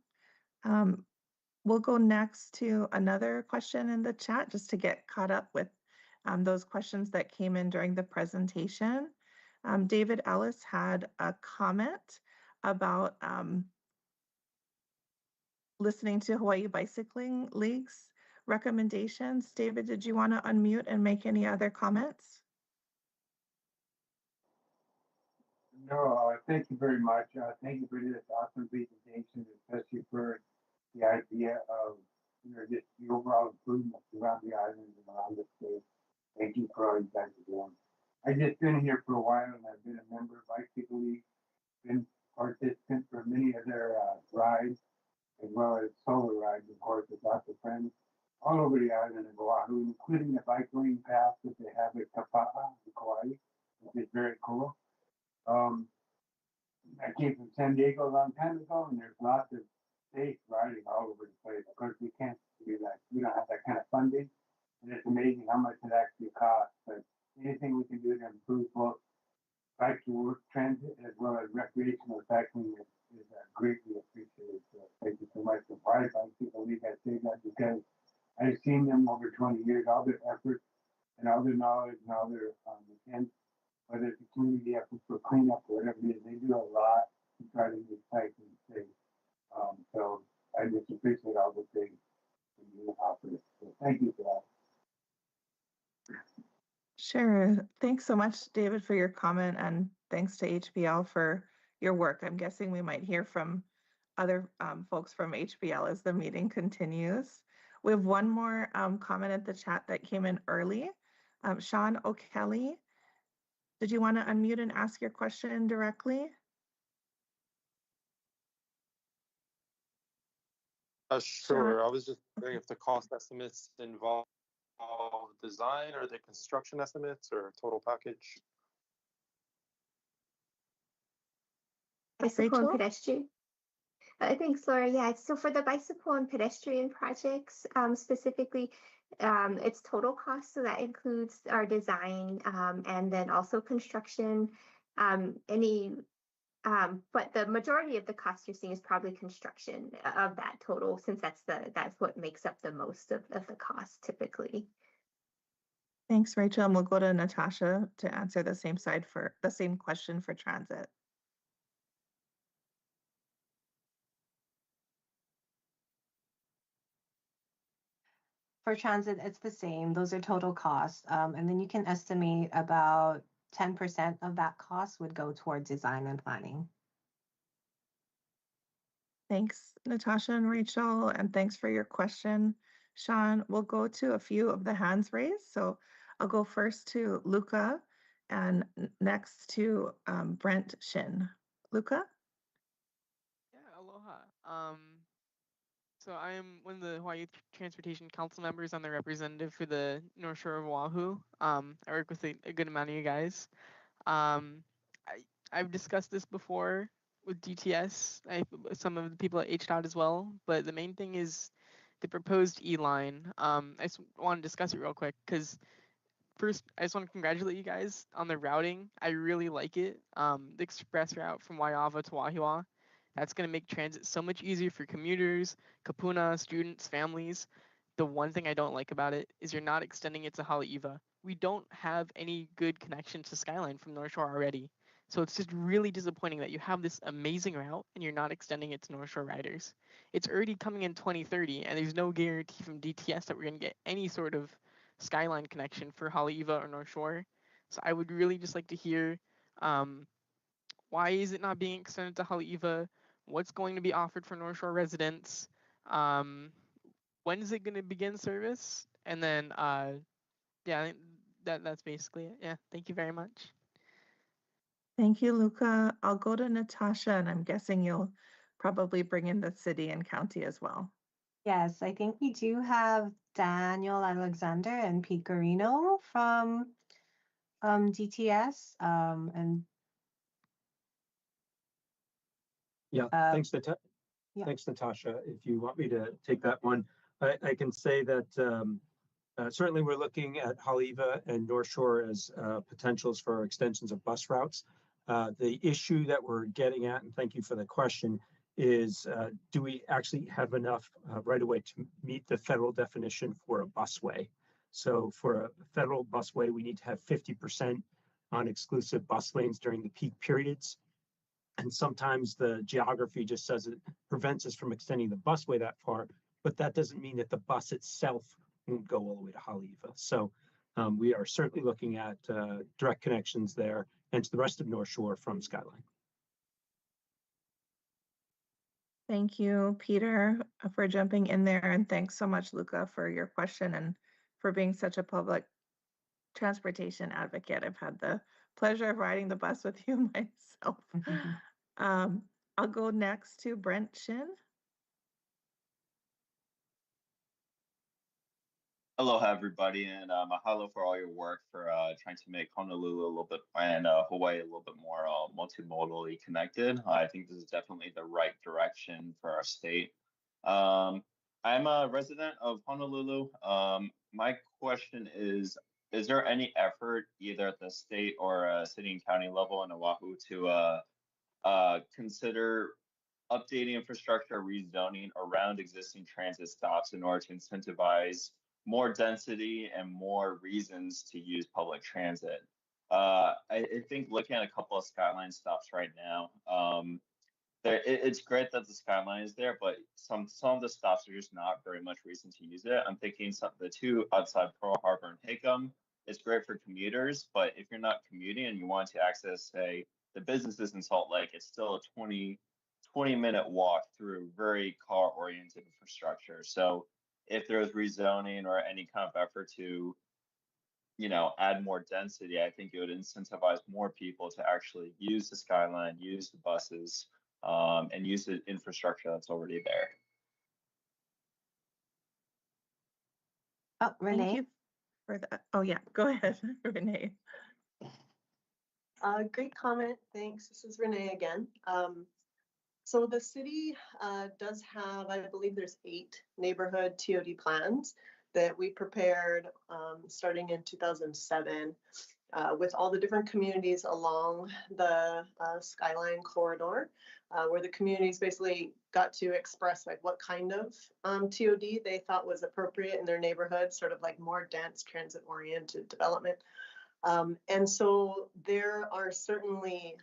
We'll go next to another question in the chat just to get caught up with those questions that came in during the presentation. David Ellis had a comment about listening to Hawaii Bicycling League's recommendations. David, did you want to unmute and make any other comments? No, thank you very much. Thank you for this awesome presentation, especially for the idea of just the overall improvement around the island and around the state. Thank you for all you guys are doing. I've just been here for a while, and I've been a member of Bicycle League, been participant for many of their rides, as well as solo rides, of course, with lots of friends all over the island of Oahu, including the bike lane path that they have at Kapa'a in Kauai, which is very cool. I came from San Diego a long time ago, and there's lots of safe riding all over the place. Of course, we can't do that. We don't have that kind of funding, and it's amazing how much it actually costs. But anything we can do to improve both bike to work transit as well as recreational cycling is greatly appreciated. So thank you so much. The Pride Bicycle League, I say that because I've seen them over 20 years, all their efforts and all their knowledge and all their intent, whether it's a community effort for cleanup or whatever it is, they do a lot to try to make cycling safe. So I just appreciate all the things you offer. So thank you for that. Sure. Thanks so much, David, for your comment, and thanks to HPL for your work. I'm guessing we might hear from other folks from HPL as the meeting continues. We have one more comment at the chat that came in early. Sean O'Kelly, did you want to unmute and ask your question directly? Sure. I was just wondering if the cost estimates involve design or the construction estimates or total package. Bicycle and Rachel? pedestrian. Thanks, Laura. Yeah, so for the bicycle and pedestrian projects, specifically, it's total cost. So that includes our design and then also construction. But the majority of the cost you're seeing is probably construction of that total, since that's what makes up the most of the cost typically. Thanks, Rachel. And we'll go to Natasha to answer the same question for transit. For transit, it's the same. Those are total costs. And then you can estimate about 10% of that cost would go toward design and planning. Thanks, Natasha and Rachel, and thanks for your question. Sean, we'll go to a few of the hands raised. So I'll go first to Luca and next to Brent Shin. Luca? Yeah, aloha. So I am one of the Hawaii Transportation Council members. I'm the representative for the North Shore of Oahu. I work with a good amount of you guys. I've discussed this before with DTS, some of the people at HDOT as well, but the main thing is the proposed E-line. I just want to discuss it real quick because first, I just want to congratulate you guys on the routing. I really like it. The express route from Waiava to Wahiawa. That's going to make transit so much easier for commuters, kapuna, students, families. The one thing I don't like about it is you're not extending it to Haleiwa. We don't have any good connection to Skyline from North Shore already. So it's just really disappointing that you have this amazing route and you're not extending it to North Shore riders. It's already coming in 2030 and there's no guarantee from DTS that we're going to get any sort of Skyline connection for Haleiwa or North Shore. So I would really just like to hear why is it not being extended to Haleiwa? What's going to be offered for North Shore residents? When is it going to begin service? And then, yeah, that's basically it. Yeah, thank you very much. Thank you, Luca. I'll go to Natasha, and I'm guessing you'll probably bring in the city and county as well. Yes, I think we do have Daniel Alexander and Pete Garino from DTS. Yeah, thanks, Thanks, Natasha. If you want me to take that one, I can say that certainly we're looking at Haleiwa and North Shore as potentials for extensions of bus routes. The issue that we're getting at, and thank you for the question, is do we actually have enough right away to meet the federal definition for a busway? So for a federal busway, we need to have 50% on exclusive bus lanes during the peak periods. And sometimes the geography just says it prevents us from extending the busway that far, but that doesn't mean that the bus itself won't go all the way to Haleiwa. So we are certainly looking at direct connections there and to the rest of North Shore from Skyline. Thank you, Peter, for jumping in there. And thanks so much, Luca, for your question and for being such a public transportation advocate. I've had the pleasure of riding the bus with you myself. I'll go next to Brent Shin. Aloha, everybody, and mahalo for all your work for trying to make Honolulu a little bit and Hawaii a little bit more multimodally connected. I think this is definitely the right direction for our state. I'm a resident of Honolulu. My question is there any effort either at the state or city and county level in Oahu to consider updating infrastructure rezoning around existing transit stops in order to incentivize more density and more reasons to use public transit? I think looking at a couple of Skyline stops right now, it's great that the Skyline is there, but some of the stops are just not very much reason to use it. I'm thinking the two outside Pearl Harbor and Hickam, it's great for commuters, but if you're not commuting and you want to access, say, the businesses in Salt Lake, it's still a 20-minute walk through very car-oriented infrastructure. So if there's rezoning or any kind of effort to, add more density, I think it would incentivize more people to actually use the Skyline, use the buses, and use the infrastructure that's already there. Oh, Renee. Thank you for that. Oh yeah, go ahead, Renee. Great comment. Thanks. This is Renee again. So the city does have, I believe there's 8 neighborhood TOD plans that we prepared starting in 2007 with all the different communities along the Skyline corridor, where the communities basically got to express like what kind of TOD they thought was appropriate in their neighborhood, sort of like more dense transit-oriented development. And so there are certainly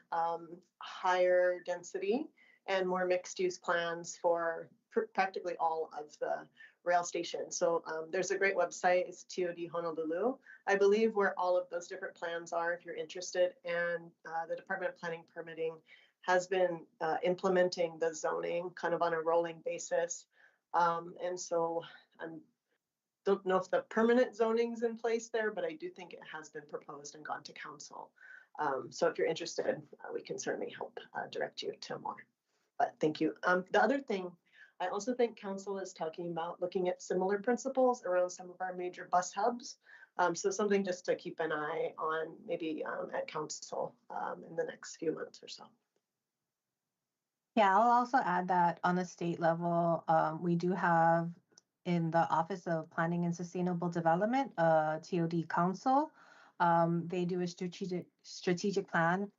higher density and more mixed use plans for practically all of the rail stations. So there's a great website, it's TOD Honolulu, I believe, where all of those different plans are if you're interested. And the Department of Planning Permitting has been implementing the zoning kind of on a rolling basis. And so I'm don't know if the permanent zoning's in place there, but I do think it has been proposed and gone to council. So if you're interested, we can certainly help direct you to more. But thank you. The other thing, I also think council is talking about looking at similar principles around some of our major bus hubs. So something just to keep an eye on, maybe at council in the next few months or so. Yeah, I'll also add that on the state level, we do have in the Office of Planning and Sustainable Development, TOD Council. They do a strategic plan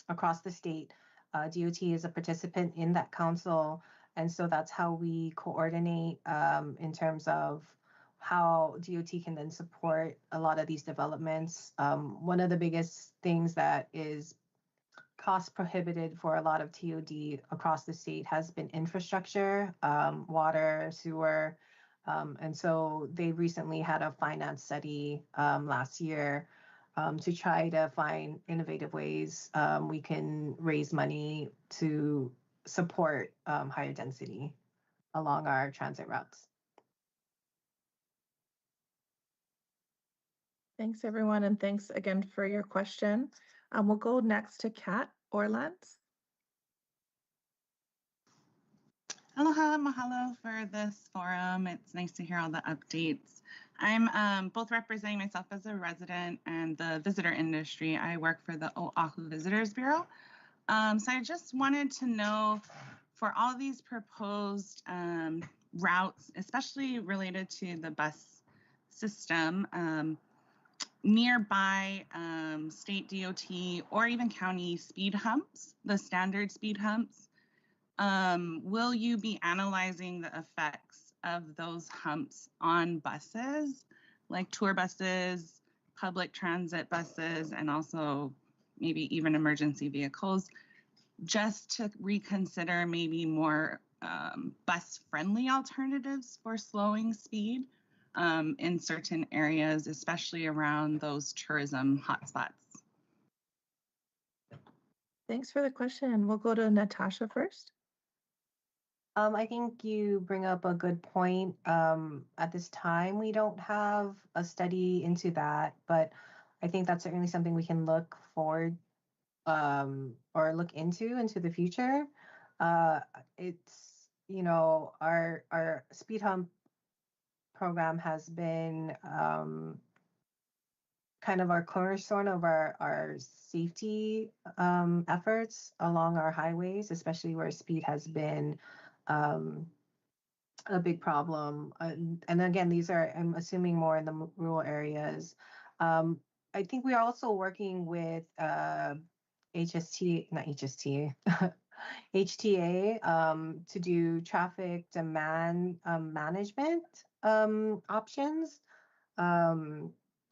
across the state. DOT is a participant in that council, and so that's how we coordinate in terms of how DOT can then support a lot of these developments. One of the biggest things that is cost prohibited for a lot of TOD across the state has been infrastructure, water, sewer. And so they recently had a finance study last year to try to find innovative ways we can raise money to support higher density along our transit routes. Thanks, everyone, and thanks again for your question. We'll go next to Kat Orlands. Aloha, mahalo for this forum. It's nice to hear all the updates. I'm both representing myself as a resident and the visitor industry. I work for the Oahu Visitors Bureau. So I just wanted to know, for all these proposed routes, especially related to the bus system, nearby state DOT or even county speed humps, the standard speed humps, will you be analyzing the effects of those humps on buses, like tour buses, public transit buses, and also maybe even emergency vehicles, just to reconsider maybe more bus-friendly alternatives for slowing speed in certain areas, especially around those tourism hotspots? Thanks for the question. We'll go to Natasha first. I think you bring up a good point. At this time, we don't have a study into that, but I think that's certainly something we can look forward or look into the future. It's, you know, our speed hump program has been kind of our cornerstone of our safety efforts along our highways, especially where speed has been a big problem. And again, these are, I'm assuming, more in the rural areas. I think we are also working with HTA to do traffic demand management options.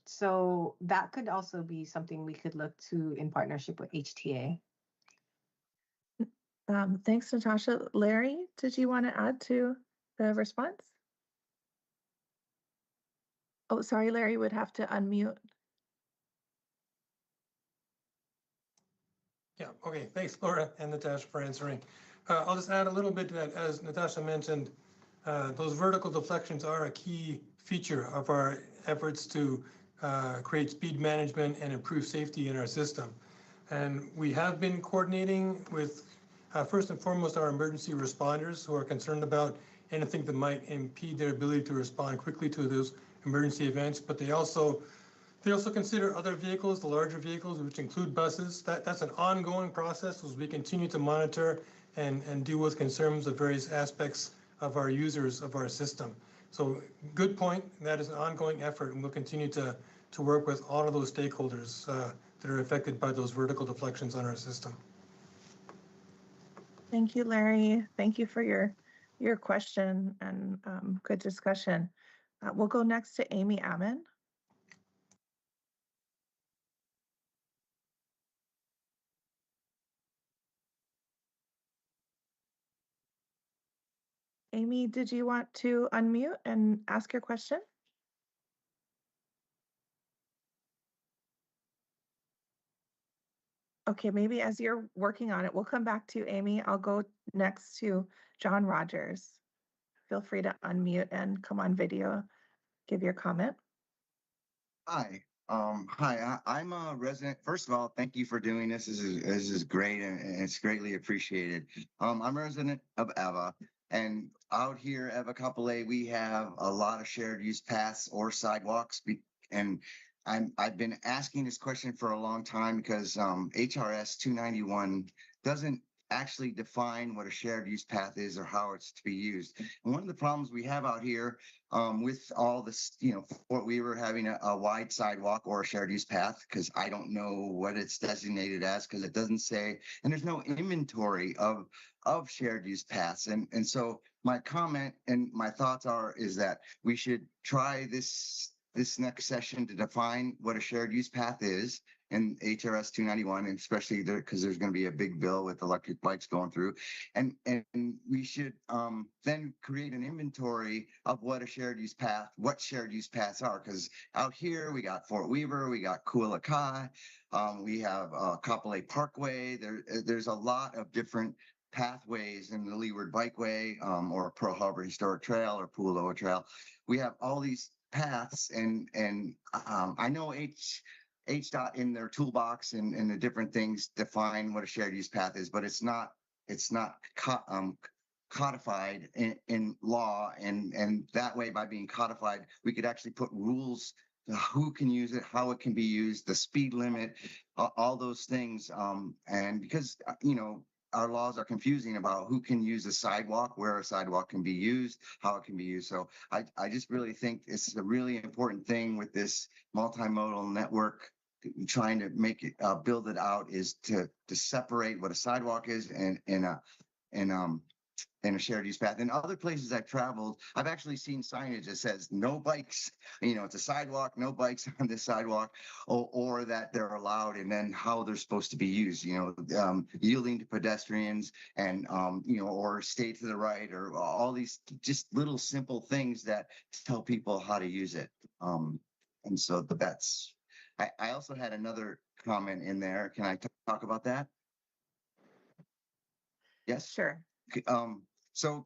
So that could also be something we could look to in partnership with HTA. Thanks, Natasha. Larry, did you want to add to the response? Oh, sorry, Larry would have to unmute. Yeah, okay. Thanks, Laura and Natasha, for answering. I'll just add a little bit to that. As Natasha mentioned, those vertical deflections are a key feature of our efforts to create speed management and improve safety in our system. And we have been coordinating with, first and foremost, our emergency responders who are concerned about anything that might impede their ability to respond quickly to those emergency events. But they also consider other vehicles, the larger vehicles, which include buses. That's an ongoing process as we continue to monitor and deal with concerns of various aspects of our users of our system. So good point. That is an ongoing effort, and we'll continue to work with all of those stakeholders that are affected by those vertical deflections on our system. Thank you, Larry. Thank you for your question and good discussion. We'll go next to Amy Ammon. Amy, did you want to unmute and ask your question? Okay, maybe as you're working on it, we'll come back to you, Amy. I'll go next to John Rogers. Feel free to unmute and come on video give your comment. Hi. I'm a resident. First of all, thank you for doing this. This is great and it's greatly appreciated. I'm a resident of Eva, and out here, Eva Kapolei, we have a lot of shared use paths or sidewalks. And I've been asking this question for a long time because HRS 291 doesn't actually define what a shared use path is or how it's to be used. And one of the problems we have out here with all this, Fort Weaver having a wide sidewalk or a shared use path, because I don't know what it's designated as because it doesn't say, and there's no inventory of shared use paths. And so my comment and my thoughts is that we should try this next session to define what a shared use path is in HRS 291, and especially because there's going to be a big bill with electric bikes going through. And we should then create an inventory of what shared use paths are, because out here we got Fort Weaver, we got Kualakai, we have Kapolei Parkway. There's a lot of different pathways in the Leeward Bikeway or Pearl Harbor Historic Trail or Puuloa Trail. We have all these paths, and I know HDOT in their toolbox and the different things define what a shared use path is, but it's not codified in law, and that way, by being codified, we could actually put rules to who can use it, how it can be used, the speed limit, all those things. And because our laws are confusing about who can use a sidewalk, where a sidewalk can be used, how it can be used. So I just really think it's a really important thing with this multimodal network, trying to make it build it out, is to separate what a sidewalk is and a shared use path. In other places I've traveled, I've actually seen signage that says no bikes, it's a sidewalk, no bikes on this sidewalk, or that they're allowed, and then how they're supposed to be used, yielding to pedestrians and, or stay to the right, or all these just little simple things that tell people how to use it. And so that's, I also had another comment in there. Can I talk about that? Yes. Sure. So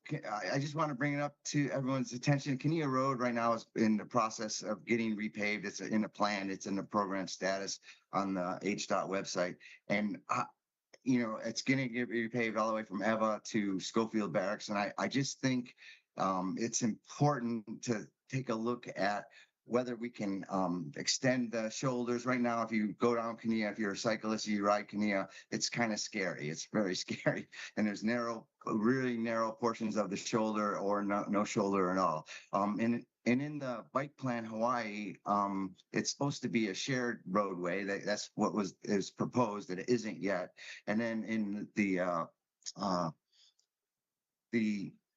I just want to bring it up to everyone's attention. Kinea Road right now is in the process of getting repaved. It's in the plan. It's in the program status on the HDOT website. And, it's going to get repaved all the way from Eva to Schofield Barracks. And I just think it's important to take a look at whether we can extend the shoulders. Right now, if you go down Kinea, if you're a cyclist, you ride Kinea, it's kind of scary. It's very scary. And there's really narrow portions of the shoulder, or no shoulder at all. And in the bike plan Hawaii, it's supposed to be a shared roadway. That's what is proposed. It isn't yet. And then in the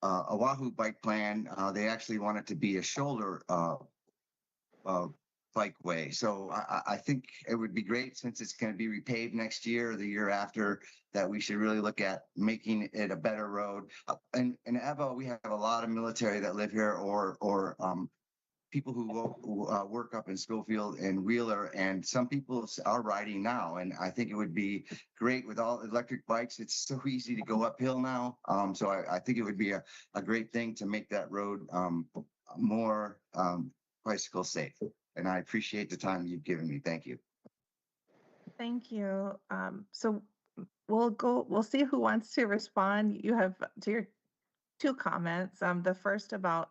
Oahu bike plan, they actually want it to be a shoulder bikeway. So I think it would be great, since it's going to be repaved next year or the year after, that we should really look at making it a better road. In Eva, we have a lot of military that live here, or people who work up in Schofield and Wheeler, and some people are riding now. And I think it would be great with all electric bikes. It's so easy to go uphill now. So I think it would be a great thing to make that road more bicycle safe. And I appreciate the time you've given me. Thank you. Thank you. So we'll see who wants to respond. You have to your two comments. The first about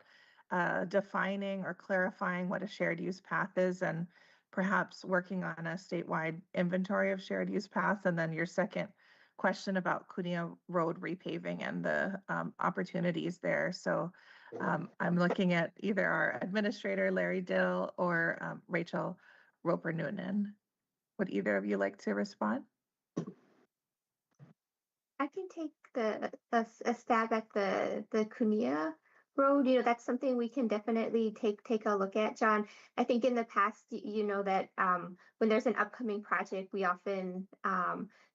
defining or clarifying what a shared use path is, and perhaps working on a statewide inventory of shared use paths. And then your second question about Kinea Road repaving and the opportunities there. So I'm looking at either our administrator, Larry Dill, or Rachel Roper-Noonan. Would either of you like to respond? I can take a stab at the Kinea Road. That's something we can definitely take a look at, John. I think in the past, that when there's an upcoming project, we often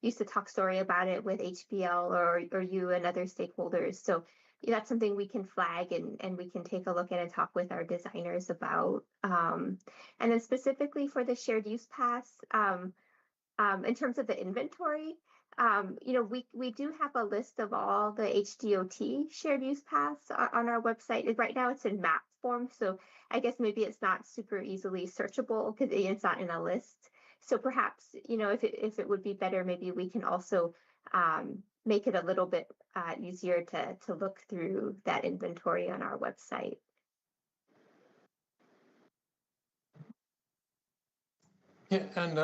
used to talk story about it with HBL or you and other stakeholders. So that's something we can flag and we can take a look at and talk with our designers about. And then specifically for the shared use pass, in terms of the inventory, we do have a list of all the HDOT shared use paths on our website. Right now it's in maps, form. So I guess maybe it's not super easily searchable because it's not in a list. So perhaps, if it would be better, maybe we can also make it a little bit easier to look through that inventory on our website. Yeah, and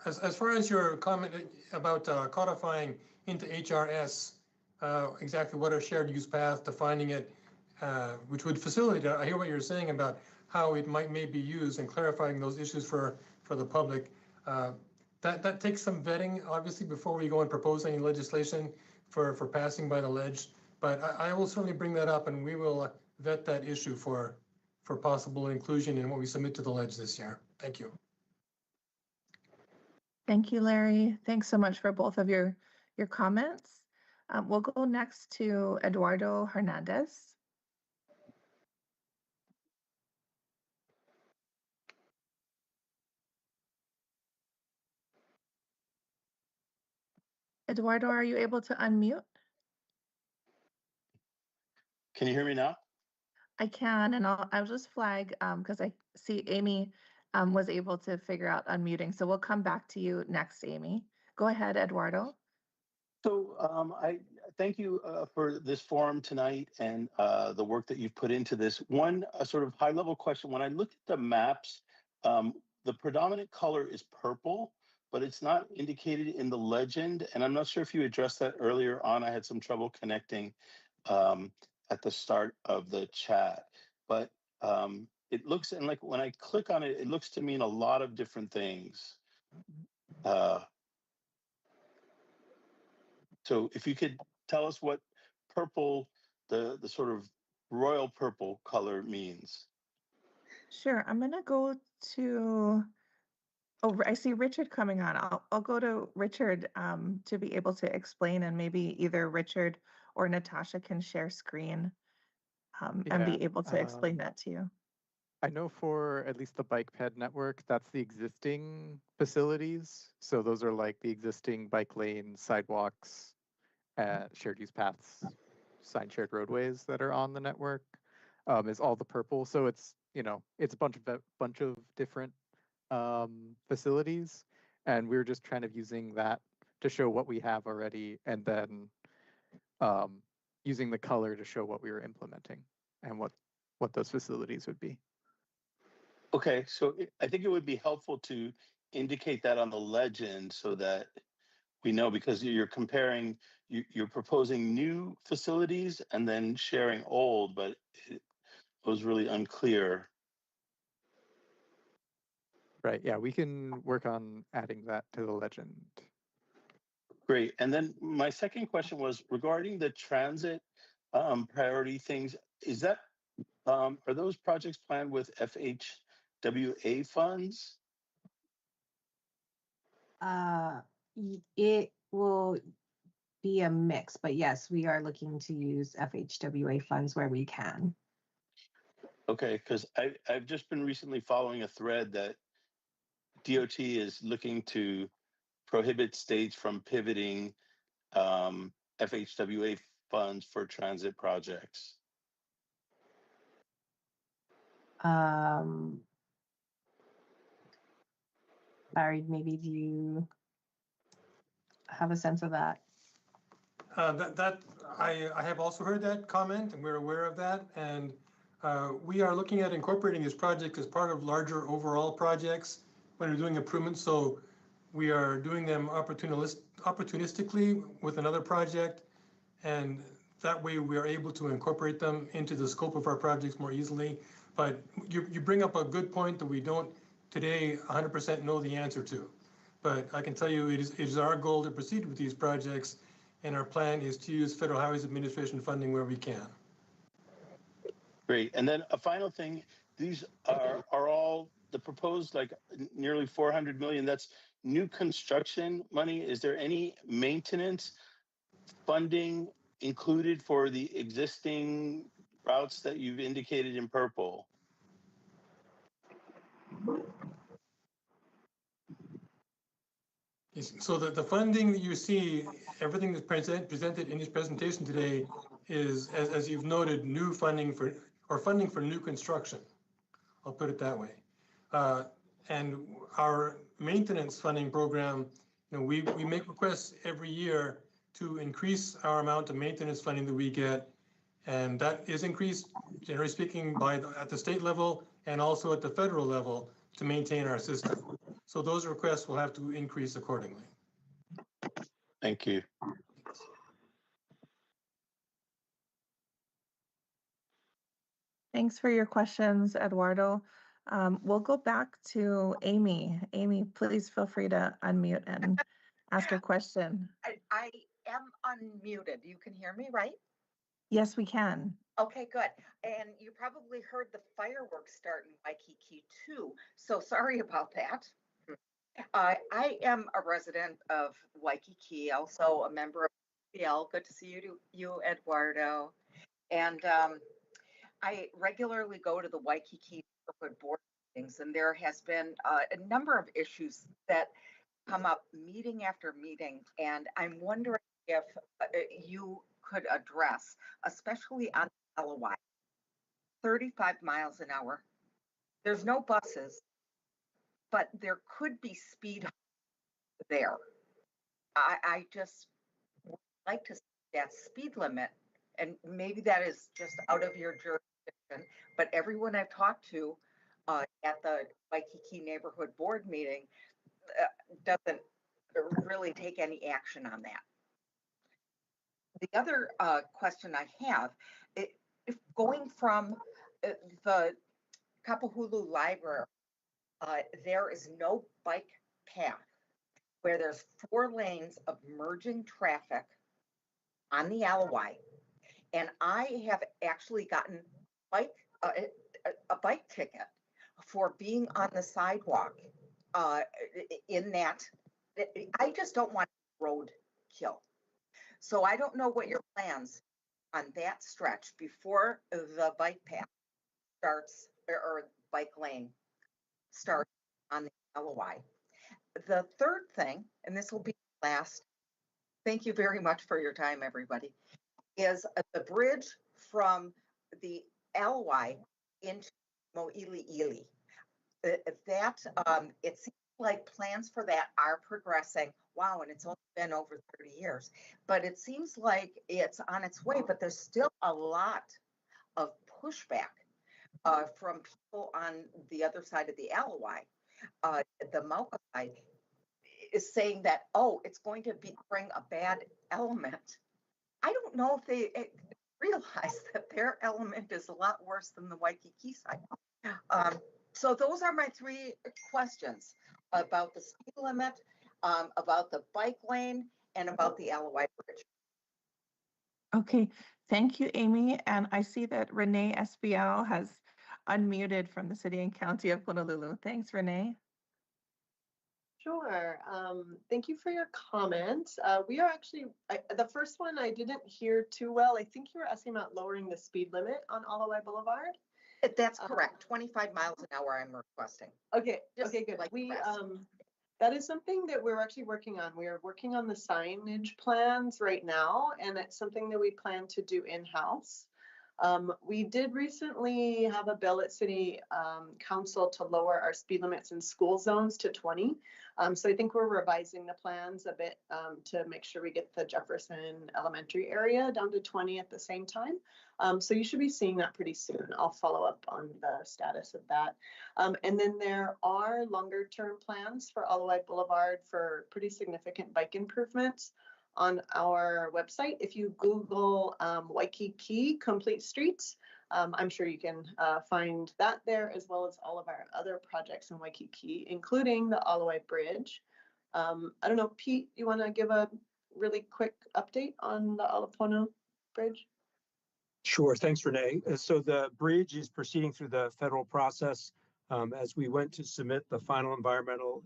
as far as your comment about codifying into HRS, exactly what a shared use path, defining it, which would facilitate, I hear what you're saying about how it may be used and clarifying those issues for the public. That takes some vetting, obviously, before we go and propose any legislation for passing by the ledge. But I will certainly bring that up, and we will vet that issue for possible inclusion in what we submit to the ledge this year. Thank you. Thank you, Larry. Thanks so much for both of your comments. We'll go next to Eduardo Hernandez. Eduardo, are you able to unmute? Can you hear me now? I can, and I'll just flag because I see Amy was able to figure out unmuting. So we'll come back to you next, Amy. Go ahead, Eduardo. So I thank you for this forum tonight and the work that you've put into this. One sort of high-level question: when I look at the maps, the predominant color is purple, but it's not indicated in the legend. And I'm not sure if you addressed that earlier on. I had some trouble connecting at the start of the chat, but it looks, and like when I click on it, it looks to mean a lot of different things. So if you could tell us what purple, the sort of royal purple color means. Sure, I'm gonna go to, oh, I see Richard coming on. I'll go to Richard to be able to explain, and maybe either Richard or Natasha can share screen and be able to explain that to you. I know for at least the bike ped network, that's the existing facilities. So those are like the existing bike lanes, sidewalks, shared use paths, signed shared roadways that are on the network. Is all the purple. So it's, it's a bunch of different facilities, and we were just kind of using that to show what we have already, and then using the color to show what we were implementing and what those facilities would be. Okay, so I think it would be helpful to indicate that on the legend so that we know, because you're comparing, you're proposing new facilities and then sharing old, but it was really unclear. Right, yeah, we can work on adding that to the legend. Great, and then my second question was regarding the transit priority things. Is that, are those projects planned with FHWA funds? It will be a mix, but yes, we are looking to use FHWA funds where we can. Okay, because I've just been recently following a thread that DOT is looking to prohibit states from pivoting FHWA funds for transit projects. Larry, maybe do you have a sense of that? I have also heard that comment, and we're aware of that, and we are looking at incorporating this project as part of larger overall projects when we're doing improvements. So we are doing them opportunistically with another project, and that way we are able to incorporate them into the scope of our projects more easily. But you bring up a good point that we don't today 100% know the answer to. But I can tell you it is our goal to proceed with these projects, and our plan is to use Federal Highways Administration funding where we can. Great, and then a final thing, these are all the proposed, like nearly 400 million, that's new construction money. Is there any maintenance funding included for the existing routes that you've indicated in purple? So the funding that you see, everything that's presented in this presentation today is, as you've noted, new funding for or funding for new construction. I'll put it that way. And our maintenance funding program, we make requests every year to increase our amount of maintenance funding that we get. And that is increased, generally speaking, at the state level and also at the federal level to maintain our system. So those requests will have to increase accordingly. Thank you. Thanks for your questions, Eduardo. We'll go back to Amy. Amy, please feel free to unmute and ask your question. I am unmuted. You can hear me, right? Yes, we can. Okay, good. And you probably heard the fireworks start in Waikiki too. So sorry about that. I am a resident of Waikiki, also a member of PL. Good to see you, Eduardo. And I regularly go to the Waikiki neighborhood board meetings, and there has been a number of issues that come up meeting after meeting. And I'm wondering if you could address, especially on LOI, 35 miles an hour. There's no buses, but there could be speed there. I just would like to see that speed limit, and maybe that is just out of your jurisdiction, but everyone I've talked to at the Waikiki neighborhood board meeting doesn't really take any action on that. The other question I have, if going from the Kapahulu Library, there is no bike path where there's 4 lanes of merging traffic on the LOI, and I have actually gotten a bike ticket for being on the sidewalk in that. I just don't want road kill. So I don't know what your plans on that stretch before the bike path starts or bike lane starts on the LOI. The third thing, and this will be last, thank you very much for your time, everybody, is the bridge from the LOI into Mo'iliili. That it seems like plans for that are progressing. Wow, and it's only been over 30 years, but it seems like it's on its way, but there's still a lot of pushback from people on the other side of the LOI. The Mauka side is saying that, oh, it's going to bring a bad element. I don't know if they realize that their element is a lot worse than the Waikiki side. So those are my 3 questions about the speed limit, about the bike lane, and about the LOI bridge. Okay, thank you, Amy. And I see that Renee SBL has unmuted from the City and County of Honolulu. Thanks, Renee. Sure. Thank you for your comments. We are actually, the first one I didn't hear too well. I think you were asking about lowering the speed limit on Alawai Boulevard. That's correct. 25 miles an hour I'm requesting. Okay, Just okay, good. like We, the rest. that is something that we're actually working on. We are working on the signage plans right now, and it's something that we plan to do in-house. We did recently have a bill at City Council to lower our speed limits in school zones to 20. So I think we're revising the plans a bit to make sure we get the Jefferson Elementary area down to 20 at the same time. So you should be seeing that pretty soon. I'll follow up on the status of that. And then there are longer term plans for Alawai Boulevard for pretty significant bike improvements on our website. If you Google Waikiki Complete Streets, I'm sure you can find that there, as well as all of our other projects in Waikiki, including the Alawai Bridge. I don't know, Pete, you want to give a really quick update on the Alapono Bridge? Sure, thanks, Renee. So the bridge is proceeding through the federal process. As we went to submit the final environmental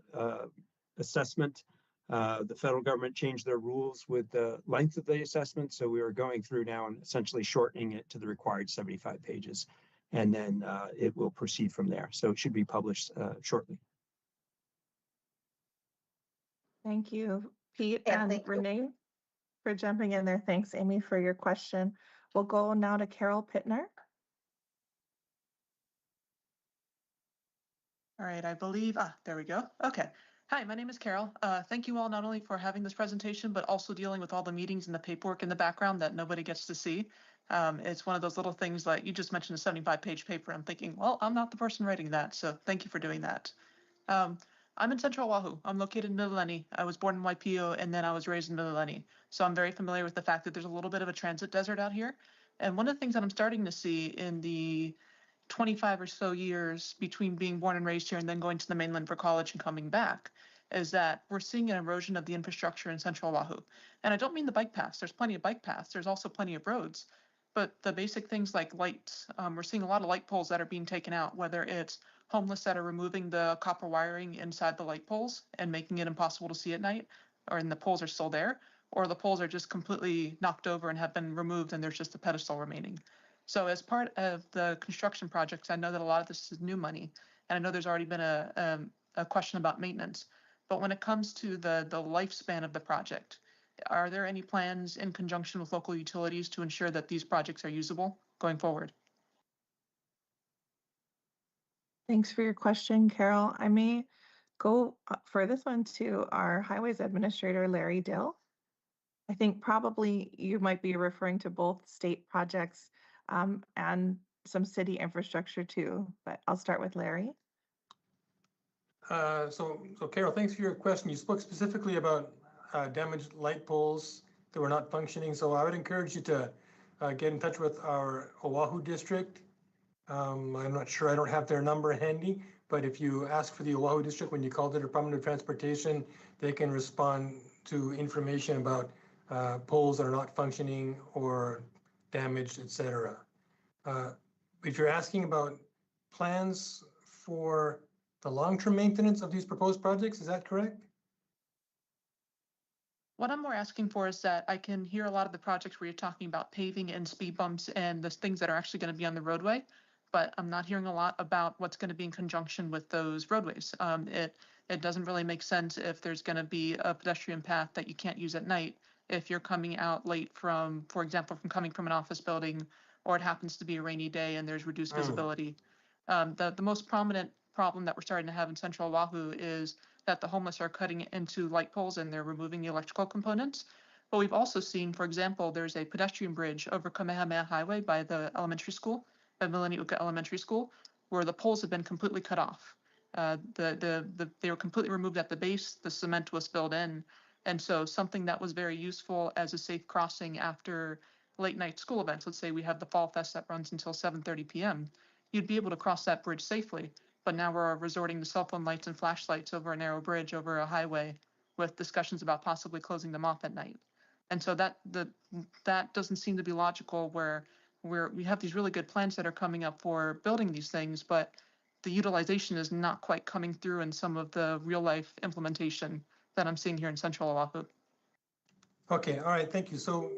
assessment, the federal government changed their rules with the length of the assessment. So we are going through now and essentially shortening it to the required 75 pages. And then it will proceed from there. So it should be published shortly. Thank you, Pete and Renee, for jumping in there. Thanks, Amy, for your question. We'll go now to Carol Pittner. All right, I believe, there we go. Okay. Hi, my name is Carol. Thank you all not only for having this presentation, but also dealing with all the meetings and the paperwork in the background that nobody gets to see. It's one of those little things like you just mentioned a 75-page paper. I'm thinking, well, I'm not the person writing that, so thank you for doing that. I'm in Central Oahu. I'm located in Mililani. I was born in Waipio and then I was raised in Mililani. So I'm very familiar with the fact that there's a little bit of a transit desert out here. And one of the things that I'm starting to see in the 25 or so years between being born and raised here and then going to the mainland for college and coming back is that we're seeing an erosion of the infrastructure in Central Oahu. And I don't mean the bike paths. There's plenty of bike paths. There's also plenty of roads. But the basic things like lights, we're seeing a lot of light poles that are being taken out, whether it's homeless that are removing the copper wiring inside the light poles and making it impossible to see at night, and the poles are still there, or the poles are just completely knocked over and have been removed and there's just a pedestal remaining. So as part of the construction projects, I know that a lot of this is new money, and I know there's already been a question about maintenance. But when it comes to the lifespan of the project, are there any plans in conjunction with local utilities to ensure that these projects are usable going forward? Thanks for your question, Carol. I may go for this one to our Highways Administrator, Larry Dill. I think probably you might be referring to both state projects and some city infrastructure too, but I'll start with Larry. So Carol, thanks for your question. You spoke specifically about damaged light poles that were not functioning. So I would encourage you to get in touch with our Oahu district. I'm not sure, I don't have their number handy, but if you ask for the Oahu district when you call the Department of Transportation, they can respond to information about poles that are not functioning or damaged, etc. If you're asking about plans for the long-term maintenance of these proposed projects, is that correct? What I'm more asking for is that I can hear a lot of the projects where you're talking about paving and speed bumps and the things that are actually going to be on the roadway, but I'm not hearing a lot about what's going to be in conjunction with those roadways. It doesn't really make sense if there's going to be a pedestrian path that you can't use at night if you're coming out late from, for example, from coming from an office building, or it happens to be a rainy day and there's reduced visibility. The most prominent problem that we're starting to have in Central Oahu is that the homeless are cutting into light poles and they're removing the electrical components. But we've also seen, for example, there's a pedestrian bridge over Kamehameha Highway by the elementary school, at Millenniuka Elementary School, where the poles have been completely cut off. They were completely removed at the base, the cement was filled in. And so something that was very useful as a safe crossing after late night school events, let's say we have the Fall Fest that runs until 7:30 p.m., you'd be able to cross that bridge safely. But now we're resorting to cell phone lights and flashlights over a narrow bridge over a highway with discussions about possibly closing them off at night. And so that doesn't seem to be logical where we have these really good plans that are coming up for building these things, but the utilization is not quite coming through in some of the real life implementation that I'm seeing here in Central Oahu. Okay, all right, thank you. So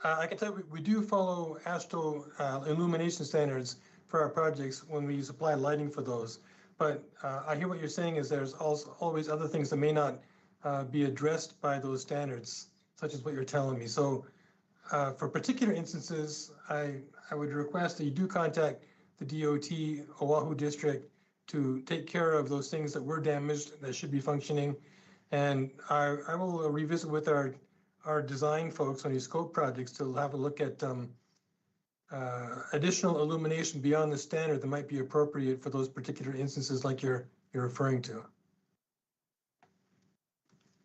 I can tell you, we do follow ASHTO illumination standards for our projects when we supply lighting for those. But I hear what you're saying is there's also always other things that may not be addressed by those standards, such as what you're telling me. So for particular instances, I would request that you do contact the DOT Oahu district to take care of those things that were damaged that should be functioning. And I will revisit with our design folks on these scope projects to have a look at additional illumination beyond the standard that might be appropriate for those particular instances like you're referring to.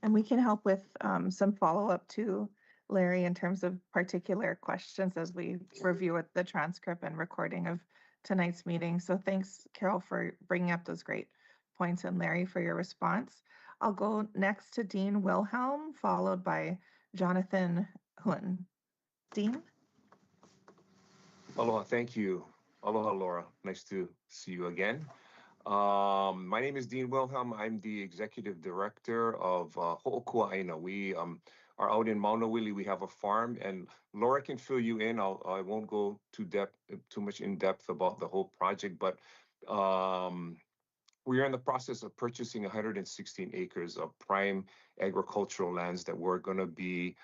And we can help with some follow-up to Larry in terms of particular questions as we review the transcript and recording of tonight's meeting. So thanks, Carol, for bringing up those great points, and Larry for your response. I'll go next to Dean Wilhelm, followed by Jonathan Hun. Dean? Aloha, thank you. Aloha, Laura. Nice to see you again. My name is Dean Wilhelm. I'm the executive director of Ho'okua'aina. We are out in Maunawili. We have a farm, and Laura can fill you in. I won't go too much in depth about the whole project, but we are in the process of purchasing 116 acres of prime agricultural lands that we're going to be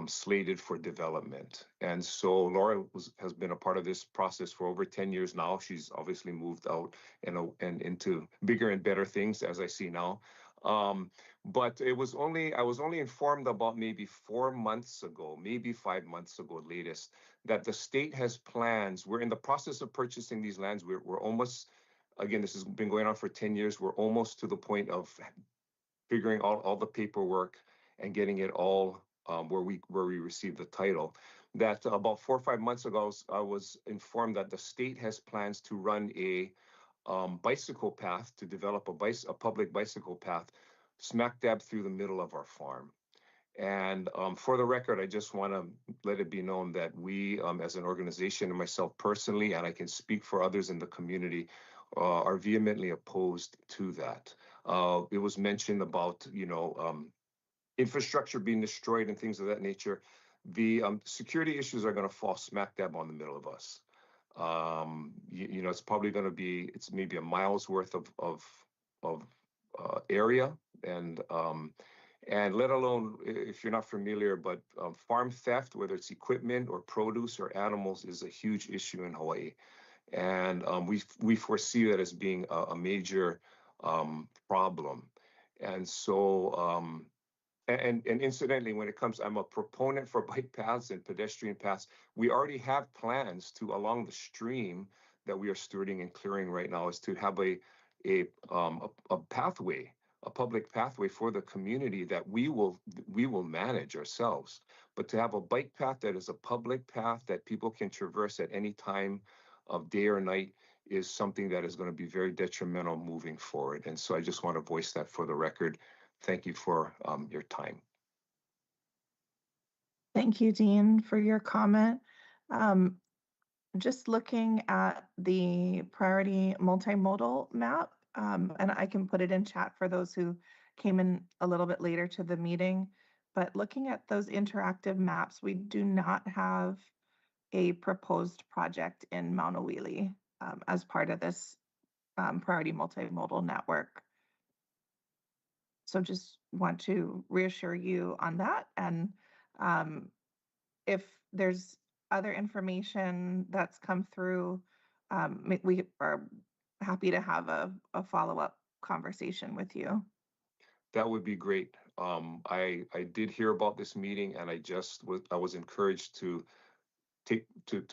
slated for development. And so Laura has been a part of this process for over 10 years now. She's obviously moved out and into bigger and better things, as I see now. But I was only informed about maybe 4 months ago, maybe 5 months ago latest, that the state has plans. We're in the process of purchasing these lands. We're almost, again, this has been going on for 10 years. We're almost to the point of figuring out all the paperwork and getting it all where we received the title. That about 4 or 5 months ago, I was informed that the state has plans to run a bicycle path, to develop a public bicycle path smack dab through the middle of our farm. And for the record, I just want to let it be known that we, as an organization, and myself personally, and I can speak for others in the community, are vehemently opposed to that. It was mentioned about, infrastructure being destroyed and things of that nature. The security issues are going to fall smack dab on the middle of us. It's probably going to be, it's maybe a mile's worth of area, and let alone, if you're not familiar, but farm theft, whether it's equipment or produce or animals, is a huge issue in Hawaii. And we foresee that as being a major problem. And so, and incidentally, when it comes, I'm a proponent for bike paths and pedestrian paths. We already have plans to, along the stream that we are stewarding and clearing right now, is to have a pathway, a public pathway for the community that we will manage ourselves. But to have a bike path that is a public path that people can traverse at any time of day or night is something that is going to be very detrimental moving forward. And so I just want to voice that for the record. Thank you for your time. Thank you, Dean, for your comment. Just looking at the priority multimodal map, and I can put it in chat for those who came in a little bit later to the meeting, but looking at those interactive maps, we do not have a proposed project in Maunawili as part of this priority multimodal network. So just want to reassure you on that. And if there's other information that's come through, we are happy to have a follow-up conversation with you. That would be great. I did hear about this meeting, and I was encouraged to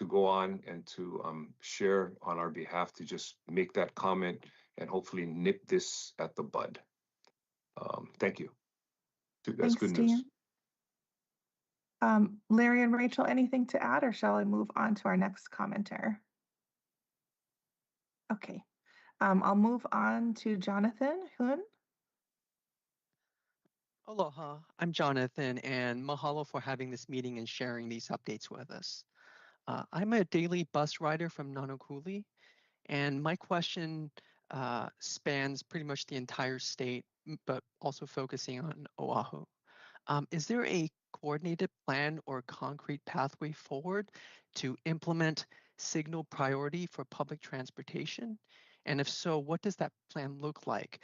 go on and to share on our behalf, to just make that comment and hopefully nip this at the bud. Thank you. That's Thanks, good news. Dean. Larry and Rachel, anything to add, or shall I move on to our next commenter? Okay. I'll move on to Jonathan Hoon. Aloha, I'm Jonathan, and mahalo for having this meeting and sharing these updates with us. I'm a daily bus rider from Nanakuli, and my question spans pretty much the entire state, but also focusing on Oahu. Is there a coordinated plan or concrete pathway forward to implement signal priority for public transportation? And if so, what does that plan look like?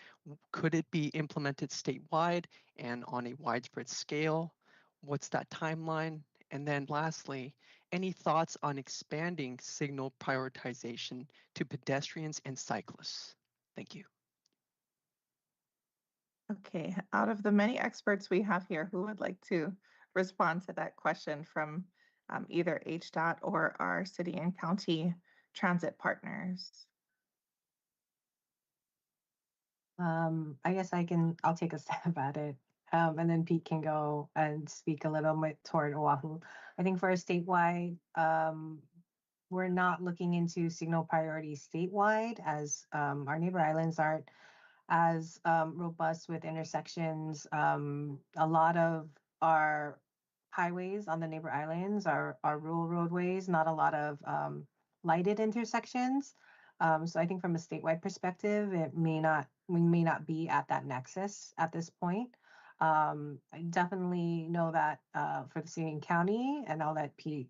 Could it be implemented statewide and on a widespread scale? What's that timeline? And then lastly, any thoughts on expanding signal prioritization to pedestrians and cyclists? Thank you. Okay, out of the many experts we have here, who would like to respond to that question from either HDOT or our city and county transit partners? I guess I'll take a stab at it. And then Pete can go and speak a little bit toward Oahu. I think for a statewide, we're not looking into signal priority statewide, as our neighbor islands aren't as robust with intersections. A lot of our highways on the neighbor islands are rural roadways, not a lot of lighted intersections. So I think from a statewide perspective, we may not be at that nexus at this point. I definitely know that for the city and county, and I'll let Pete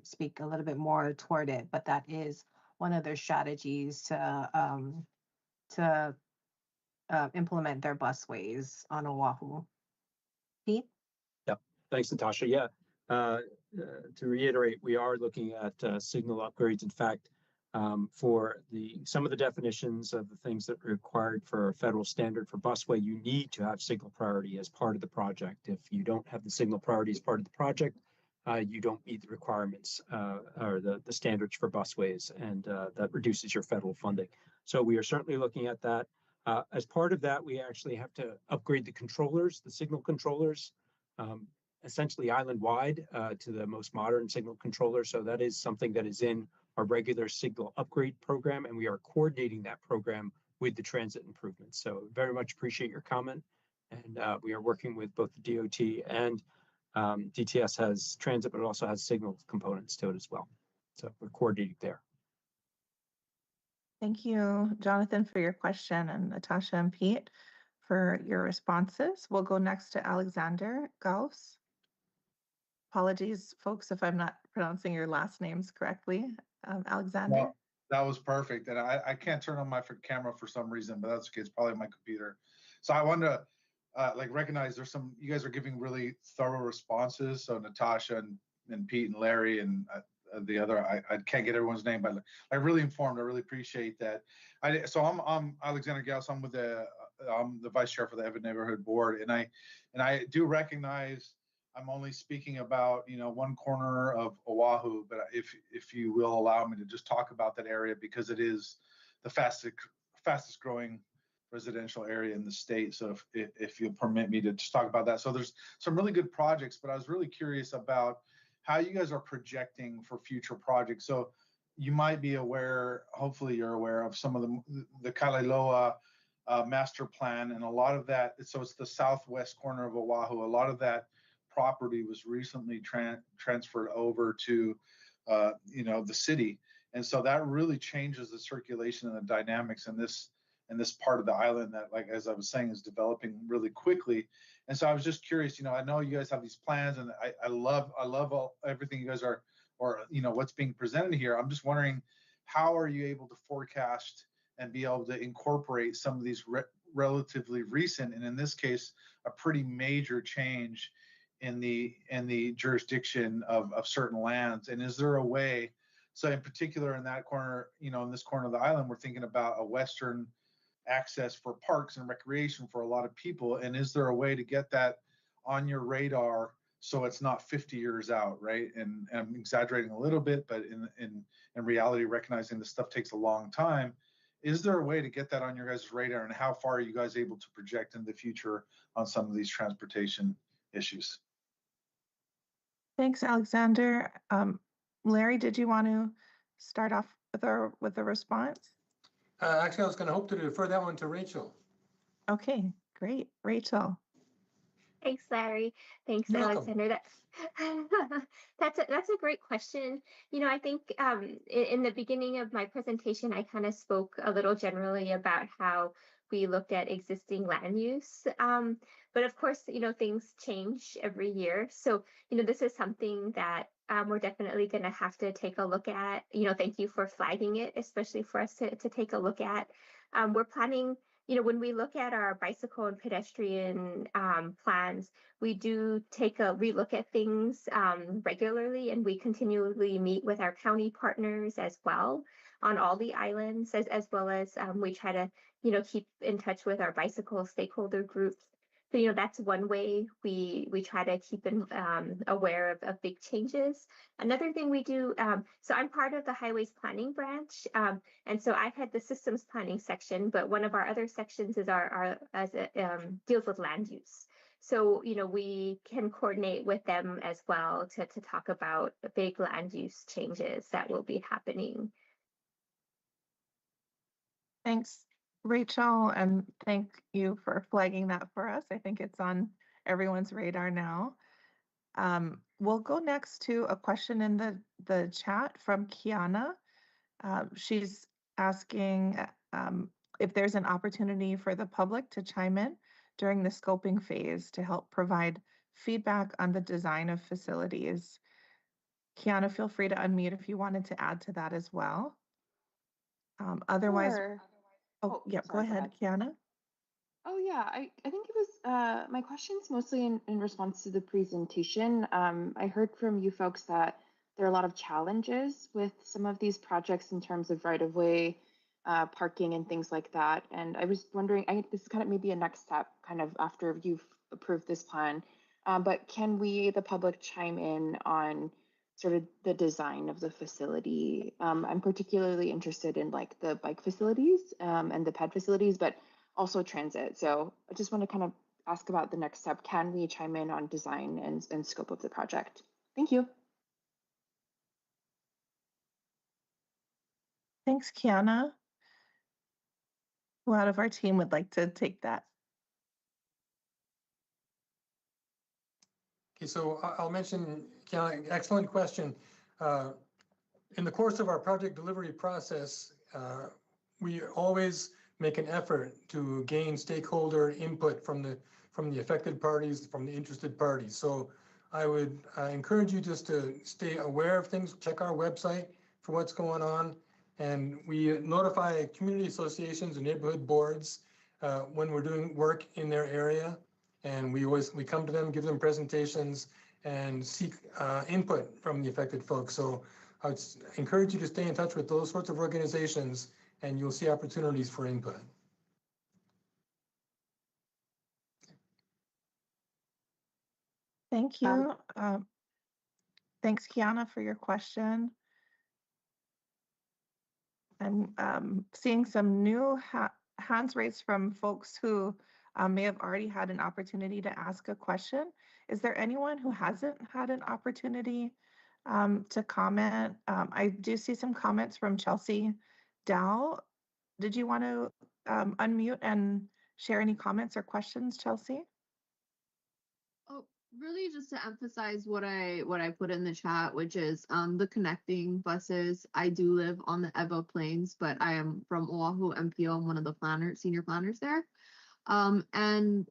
speak a little bit more toward it, but that is one of their strategies to implement their busways on Oahu. Pete? Yep. Thanks, Natasha. Yeah, to reiterate, we are looking at signal upgrades. In fact, for some of the definitions of the things that are required for a federal standard for busway, you need to have signal priority as part of the project. If you don't have the signal priority as part of the project, you don't meet the requirements or the standards for busways, and that reduces your federal funding. So we are certainly looking at that. As part of that, we actually have to upgrade the controllers, the signal controllers, essentially island-wide to the most modern signal controller. So that is something that is in our regular signal upgrade program, and we are coordinating that program with the transit improvements. So very much appreciate your comment. And we are working with both the DOT and DTS has transit, but it also has signal components to it as well. So we're coordinating there. Thank you, Jonathan, for your question, and Natasha and Pete for your responses. We'll go next to Alexander Gauss. Apologies, folks, if I'm not pronouncing your last names correctly. Alexander? No, that was perfect. And I can't turn on my camera for some reason, but that's okay. It's probably my computer. So I wanted to recognize you guys are giving really thorough responses. So Natasha and Pete and Larry and the other, I can't get everyone's name, but I'm really informed. I really appreciate that. So I'm Alexander Gauss. I'm the vice chair for the Evan Neighborhood Board, and I do recognize I'm only speaking about one corner of Oahu, but if you will allow me to just talk about that area, because it is the fastest growing residential area in the state. So if you'll permit me to just talk about that. So there's some really good projects, but I was really curious about how you guys are projecting for future projects. So you might be aware, hopefully you're aware of some of the Kailoa master plan, and a lot of that, so it's the southwest corner of Oahu. A lot of that property was recently transferred over to the city, and so that really changes the circulation and the dynamics in this part of the island that, like as I was saying, is developing really quickly. And so I was just curious, I know you guys have these plans, and I love everything you guys are, or what's being presented here. I'm just wondering, how are you able to forecast and be able to incorporate some of these relatively recent, and in this case, a pretty major change in the jurisdiction of certain lands? And is there a way, so in particular in that corner, in this corner of the island, we're thinking about a western access for parks and recreation for a lot of people, and is there a way to get that on your radar so it's not 50 years out, right? And I'm exaggerating a little bit, but in reality, recognizing this stuff takes a long time, is there a way to get that on your guys' radar, and how far are you guys able to project in the future on some of these transportation issues? Thanks, Alexander. Larry, did you want to start off with a response? Actually, I was going to hope to defer that one to Rachel. Okay, great. Rachel. Thanks, Larry. Thanks, You're Alexander. That's a great question. I think in the beginning of my presentation, I kind of spoke a little generally about how we looked at existing land use. But of course, things change every year. So, this is something that we're definitely going to have to take a look at. Thank you for flagging it, especially for us to take a look at. We're planning, when we look at our bicycle and pedestrian plans, we do take a relook at things regularly, and we continually meet with our county partners as well on all the islands, as well as we try to, keep in touch with our bicycle stakeholder groups. So, that's one way we try to keep aware of big changes. Another thing we do, so I'm part of the highways planning branch, and so I've had the systems planning section, but one of our other sections is deals with land use. So, we can coordinate with them as well to talk about big land use changes that will be happening. Thanks, Rachel, and thank you for flagging that for us. I think it's on everyone's radar now. We'll go next to a question in the chat from Kiana. She's asking if there's an opportunity for the public to chime in during the scoping phase to help provide feedback on the design of facilities. Kiana, feel free to unmute if you wanted to add to that as well. Otherwise, Sure. yeah, Sorry, go ahead, Kiana. Oh yeah, I think it was my question's mostly in response to the presentation. I heard from you folks that there are a lot of challenges with some of these projects in terms of right-of-way, parking and things like that. And I was wondering, this is kind of maybe a next step kind of after you've approved this plan, but can we, the public, chime in on sort of the design of the facility? I'm particularly interested in like the bike facilities and the ped facilities, but also transit. So I just want to kind of ask about the next step. Can we chime in on design and scope of the project? Thank you. Thanks, Kiana. Who out of our team would like to take that? Okay, so I'll mention, Kiana, excellent question. In the course of our project delivery process, we always make an effort to gain stakeholder input from the affected parties, from the interested parties. So I would encourage you just to stay aware of things, check our website for what's going on. And we notify community associations and neighborhood boards when we're doing work in their area. And we come to them, give them presentations, and seek input from the affected folks. So I would encourage you to stay in touch with those sorts of organizations, and you'll see opportunities for input. Thank you. Thanks, Kiana, for your question. I'm seeing some new hands raised from folks who may have already had an opportunity to ask a question. Is there anyone who hasn't had an opportunity to comment? I do see some comments from Chelsea Dow. Did you want to unmute and share any comments or questions, Chelsea? Oh, really just to emphasize what I put in the chat, which is the connecting buses. I do live on the Ewa Plains, but I am from Oahu MPO. I'm one of the senior planners there. And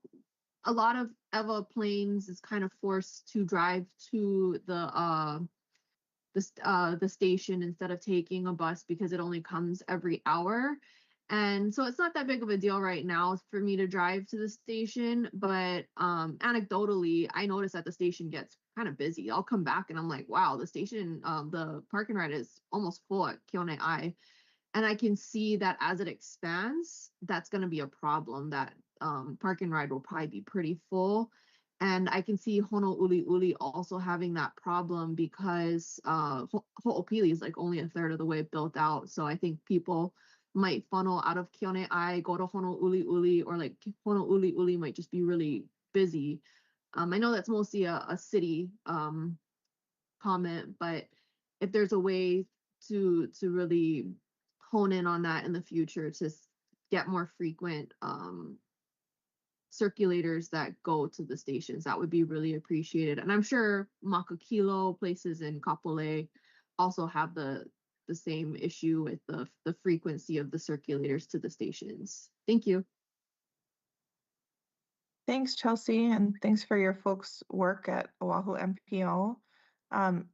a lot of Ewa Plains is kind of forced to drive to the station instead of taking a bus because it only comes every hour. And so it's not that big of a deal right now for me to drive to the station, but anecdotally, I notice that the station gets kind of busy. I'll come back and I'm like, wow, the station, the park and ride is almost full at Keone-ai. And I can see that as it expands, that's going to be a problem, that park and ride will probably be pretty full. And I can see Honouliuli also having that problem because Ho'opili is like only a third of the way built out. So I think people might funnel out of Keone-ai, go to Honouliuli, or like Honouliuli might just be really busy. I know that's mostly a city comment, but if there's a way to really hone in on that in the future to get more frequent circulators that go to the stations, that would be really appreciated. And I'm sure Makakilo, places in Kapolei also have the same issue with the frequency of the circulators to the stations. Thank you. Thanks, Chelsea, and thanks for your folks' work at Oahu MPO.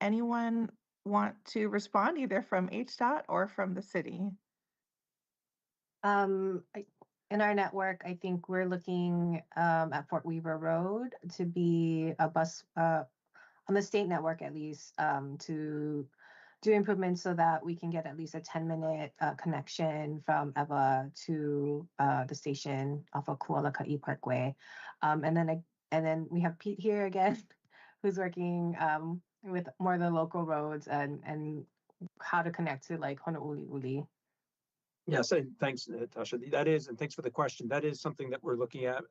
Anyone want to respond either from HDOT or from the city? In our network, I think we're looking at Fort Weaver Road to be a bus on the state network, at least, to do improvements so that we can get at least a 10-minute connection from Ewa to the station off of Kualaka'i Parkway. And then we have Pete here again, who's working with more of the local roads and how to connect to like Honouliuli. Yes, and thanks, Natasha. That is, and thanks for the question. That is something that we're looking at,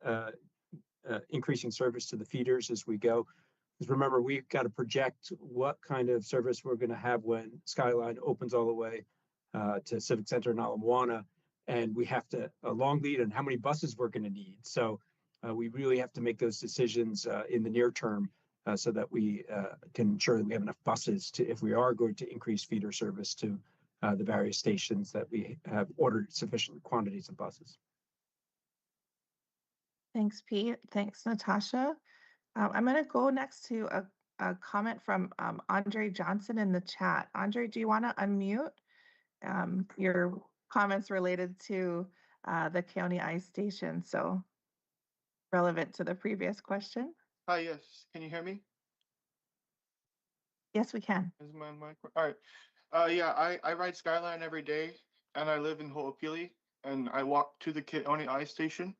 increasing service to the feeders as we go. Because remember, we've got to project what kind of service we're going to have when Skyline opens all the way to Civic Center in Ala Moana, and we have to a long lead on how many buses we're going to need. So we really have to make those decisions in the near term so that we can ensure that we have enough buses to, if we are going to increase feeder service to the various stations, that we have ordered sufficient quantities of buses. Thanks, Pete. Thanks, Natasha. I'm going to go next to a comment from Andre Johnson in the chat. Andre, do you want to unmute your comments related to the Keone-ai station? So relevant to the previous question. Hi, yes. Can you hear me? Yes, we can. Is my mic? All right. Yeah, I ride Skyline every day, and I live in Ho'opili, and I walk to the Keone Eye Station.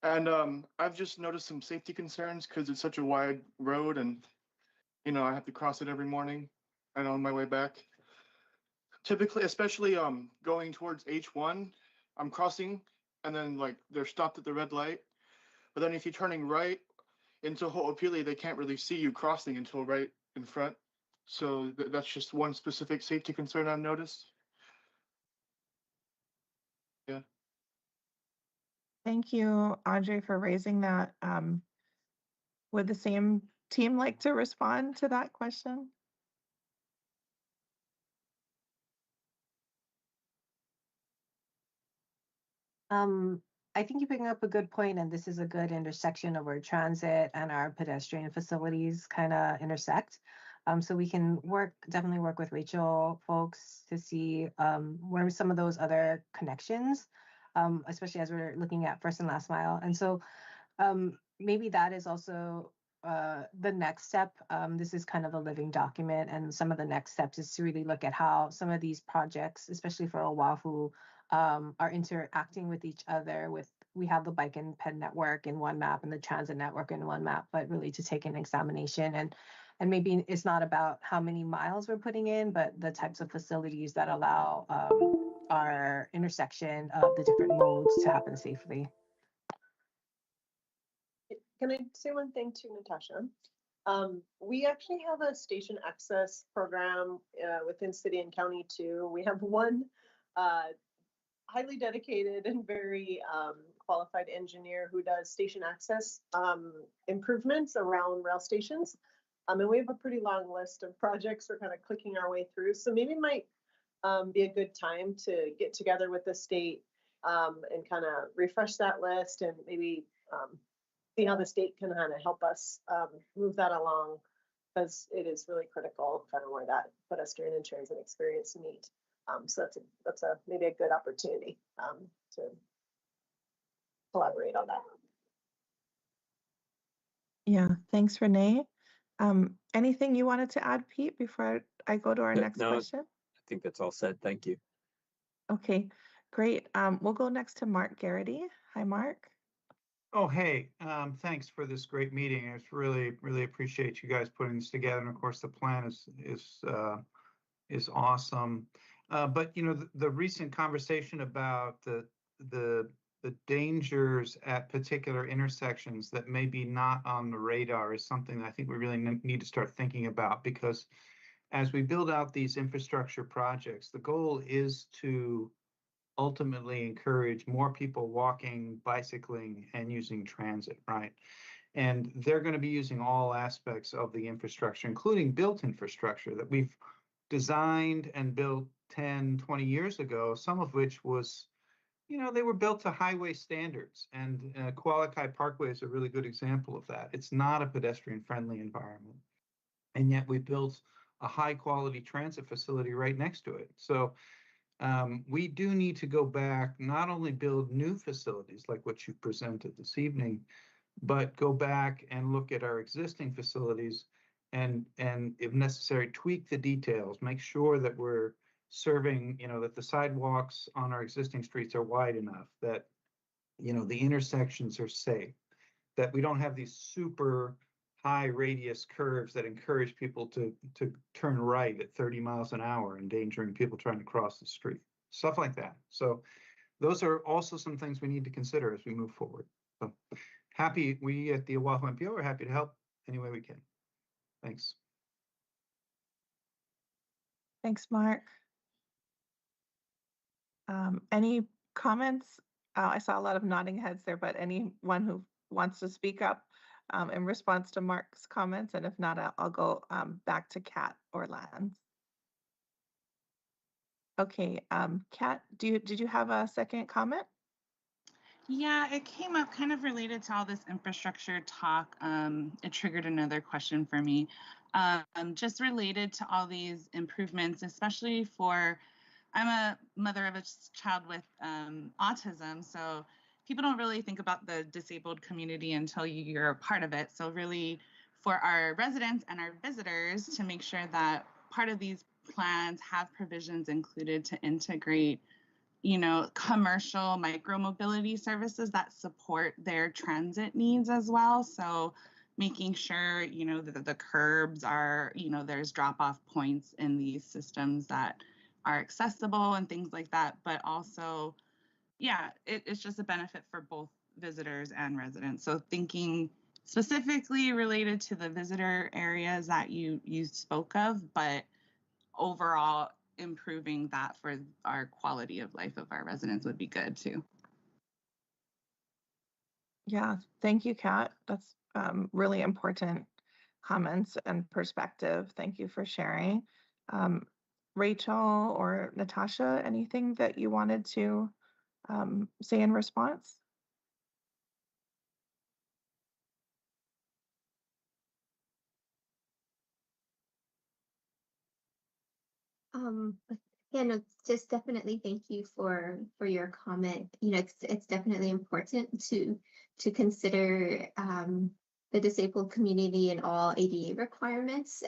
And I've just noticed some safety concerns because it's such a wide road, and I have to cross it every morning and on my way back. Typically, especially going towards H1, I'm crossing, and then like they're stopped at the red light. But then if you're turning right into Ho'opili, they can't really see you crossing until right in front. So that's just one specific safety concern I've noticed. Yeah. Thank you, Andre, for raising that. Would the same team like to respond to that question? I think you bring up a good point, and this is a good intersection of where transit and our pedestrian facilities kind of intersect. So we can definitely work with Rachel folks to see where some of those other connections, especially as we're looking at first and last mile. And so maybe that is also the next step. This is kind of a living document, and some of the next steps is to really look at how some of these projects, especially for Oahu, are interacting with each other. We have the bike and ped network in one map and the transit network in one map, but really to take an examination and maybe it's not about how many miles we're putting in, but the types of facilities that allow our intersection of the different modes to happen safely. Can I say one thing to Natasha? We actually have a station access program within city and county too. We have one highly dedicated and very qualified engineer who does station access improvements around rail stations. And we have a pretty long list of projects we're kind of clicking our way through. So maybe it might be a good time to get together with the state and kind of refresh that list and maybe see how the state can kind of help us move that along, because it is really critical kind of where that pedestrian and transit experience meet. So that's a maybe a good opportunity to collaborate on that. Yeah, thanks, Renee. Anything you wanted to add, Pete, before I go to our next question? I think that's all said. Thank you. Okay, great. We'll go next to Mark Garrity. Hi, Mark. Oh, hey, thanks for this great meeting. It's really appreciate you guys putting this together. And of course, the plan is awesome. But the recent conversation about the dangers at particular intersections that may be not on the radar is something that I think we really need to start thinking about, because as we build out these infrastructure projects, the goal is to ultimately encourage more people walking, bicycling, and using transit, right? And they're going to be using all aspects of the infrastructure, including built infrastructure that we've designed and built 10, 20 years ago, some of which was, they were built to highway standards. And Kualakai Parkway is a really good example of that. It's not a pedestrian-friendly environment. And yet we built a high-quality transit facility right next to it. So we do need to go back, not only build new facilities like what you presented this evening, but go back and look at our existing facilities and if necessary, tweak the details, make sure that we're serving, that the sidewalks on our existing streets are wide enough, that, the intersections are safe, that we don't have these super high radius curves that encourage people to turn right at 30 miles an hour, endangering people trying to cross the street, stuff like that. So those are also some things we need to consider as we move forward. So we at the Oahu MPO are happy to help any way we can. Thanks. Thanks, Mark. Any comments? I saw a lot of nodding heads there, but anyone who wants to speak up in response to Mark's comments? And if not, I'll go back to Kat or Lance. Okay, Kat, did you have a second comment? Yeah, it came up kind of related to all this infrastructure talk. It triggered another question for me, just related to all these improvements, especially I'm a mother of a child with autism. So people don't really think about the disabled community until you're a part of it. So really for our residents and our visitors to make sure that part of these plans have provisions included to integrate, you know, commercial micromobility services that support their transit needs as well. So making sure, you know, that the curbs are, you know, there's drop-off points in these systems that are accessible and things like that, but also, yeah, it's just a benefit for both visitors and residents. So thinking specifically related to the visitor areas that you spoke of, but overall improving that for our quality of life of our residents would be good too. Yeah, thank you, Kat. That's really important comments and perspective. Thank you for sharing. Rachel or Natasha, anything that you wanted to say in response? Yeah, no, just definitely thank you for your comment. You know, it's definitely important to consider the disabled community and all ADA requirements.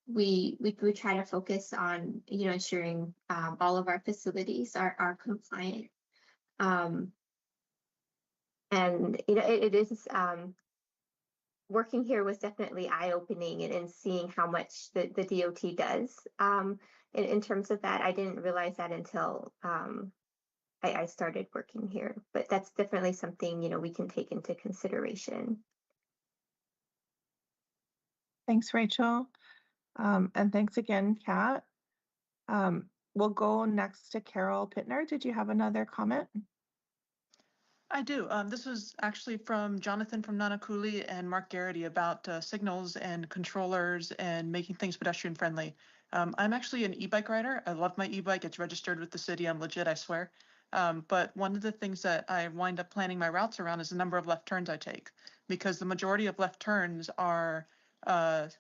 We try to focus on, you know, ensuring all of our facilities are compliant. And you know, it is working here was definitely eye-opening and seeing how much the DOT does in terms of that. I didn't realize that until I started working here, but that's definitely something, you know, we can take into consideration. Thanks, Rachel. And thanks again, Kat. We'll go next to Carol Pittner. Did you have another comment? I do. This was actually from Jonathan from Nanakuli and Mark Garrity about signals and controllers and making things pedestrian friendly. I'm actually an e-bike rider. I love my e-bike. It's registered with the city. I'm legit, I swear. But one of the things that I wind up planning my routes around is the number of left turns I take, because the majority of left turns are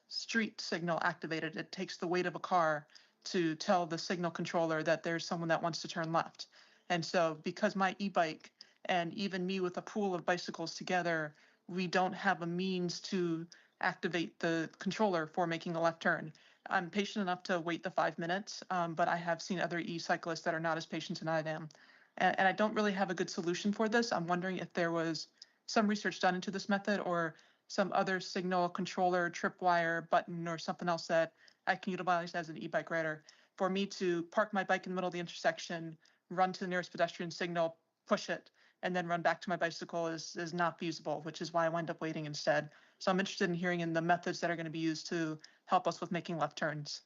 street signal activated. It takes the weight of a car to tell the signal controller that there's someone that wants to turn left. And so because my e-bike and even me with a pool of bicycles together, we don't have a means to activate the controller for making a left turn. I'm patient enough to wait the 5 minutes, but I have seen other e-cyclists that are not as patient as I am. And I don't really have a good solution for this. I'm wondering if there was some research done into this method or some other signal controller, tripwire, button, or something else that I can utilize as an e-bike rider for me to park my bike in the middle of the intersection, run to the nearest pedestrian signal, push it, and then run back to my bicycle is not feasible, which is why I wind up waiting instead. So I'm interested in hearing in the methods that are going to be used to help us with making left turns.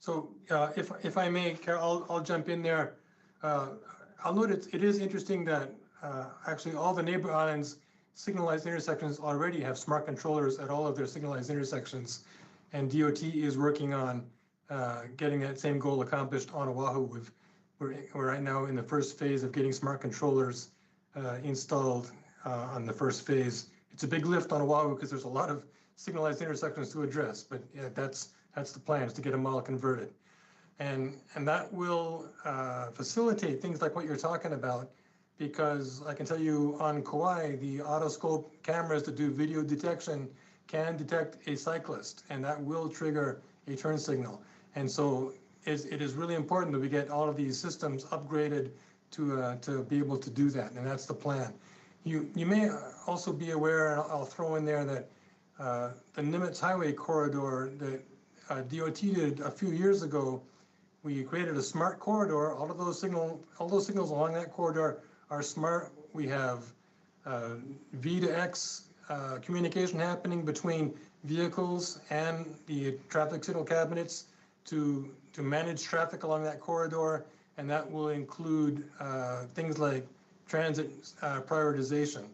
So if I may, Carol, I'll jump in there. I'll note it is interesting that actually all the neighbor islands signalized intersections already have smart controllers at all of their signalized intersections, and DOT is working on getting that same goal accomplished on Oahu. We're right now in the first phase of getting smart controllers installed on the first phase. It's a big lift on Oahu because there's a lot of signalized intersections to address, but yeah, that's the plan, is to get them all converted. And that will facilitate things like what you're talking about, because I can tell you on Kauai, the autoscope cameras that do video detection can detect a cyclist, and that will trigger a turn signal. And so it is really important that we get all of these systems upgraded to be able to do that, and that's the plan. You may also be aware, and I'll throw in there that the Nimitz Highway corridor that DOT did a few years ago, we created a smart corridor. All those signals along that corridor are smart. We have V to X communication happening between vehicles and the traffic signal cabinets to manage traffic along that corridor, and that will include things like transit prioritization.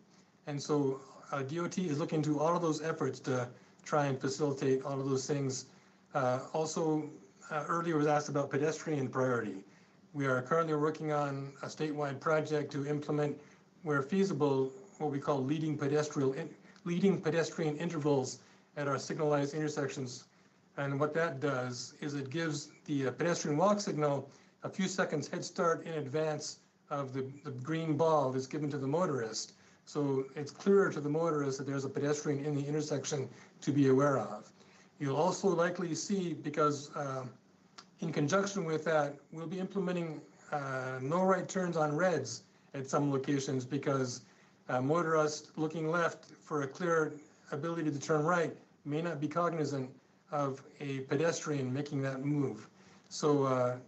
And so DOT is looking to all of those efforts to try and facilitate all of those things. Also, earlier was asked about pedestrian priority. We are currently working on a statewide project to implement, where feasible, what we call leading pedestrian intervals at our signalized intersections. And what that does is it gives the pedestrian walk signal a few seconds head start in advance of the green ball that's given to the motorist. So it's clearer to the motorist that there's a pedestrian in the intersection to be aware of. You'll also likely see, because in conjunction with that, we'll be implementing no right turns on reds at some locations, because motorists looking left for a clear ability to turn right may not be cognizant of a pedestrian making that move. So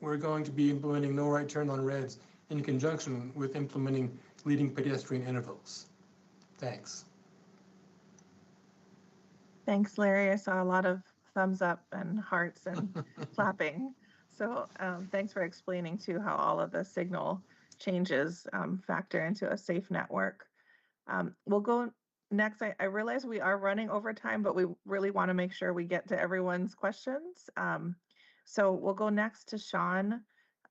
we're going to be implementing no right turn on reds in conjunction with implementing leading pedestrian intervals. Thanks. Thanks, Larry. I saw a lot of thumbs up and hearts and clapping. So thanks for explaining too how all of the signal changes factor into a safe network. We'll go next. I realize we are running over time, but we really want to make sure we get to everyone's questions. So we'll go next to Sean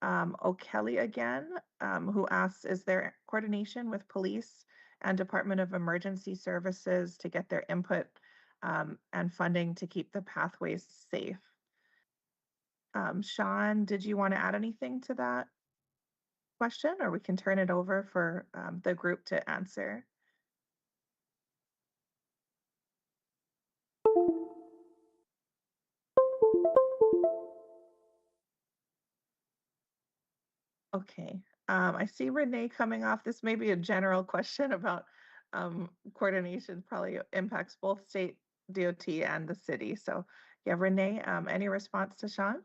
O'Kelly again, who asks, is there coordination with police and Department of Emergency Services to get their input and funding to keep the pathways safe? Sean, did you want to add anything to that question, or we can turn it over for the group to answer? Okay, I see Renee coming off. This may be a general question about coordination, probably impacts both state DOT and the city. So yeah, Renee, any response to Sean?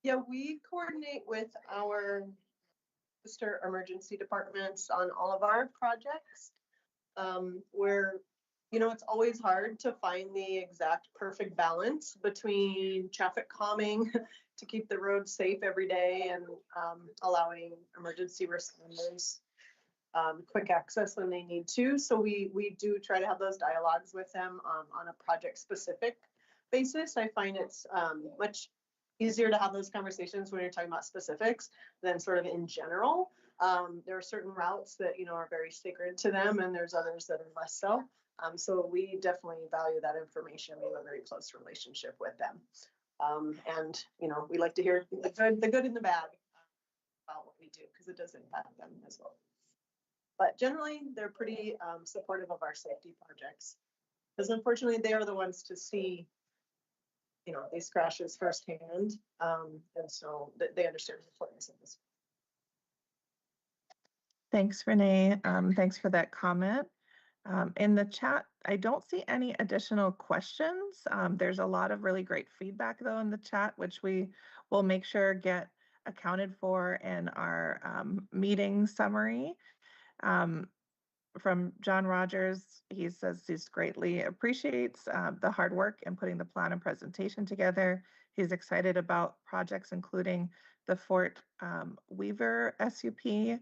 Yeah, we coordinate with our sister emergency departments on all of our projects, where, you know, it's always hard to find the exact perfect balance between traffic calming to keep the roads safe every day and allowing emergency responders quick access when they need to. So we do try to have those dialogues with them on a project specific basis. I find it's much easier to have those conversations when you're talking about specifics than sort of in general. There are certain routes that, you know, are very sacred to them, and there's others that are less so. So we definitely value that information. We have a very close relationship with them. And, you know, we like to hear the good and the bad about what we do, because it does impact them as well. But generally, they're pretty supportive of our safety projects, because unfortunately, they are the ones to see, you know, these crashes firsthand. And so they understand the importance of this. Thanks, Renee. Thanks for that comment. In the chat, I don't see any additional questions. There's a lot of really great feedback though in the chat, which we will make sure get accounted for in our meeting summary. From John Rogers, he says he greatly appreciates the hard work in putting the plan and presentation together. He's excited about projects including the Fort Weaver SUP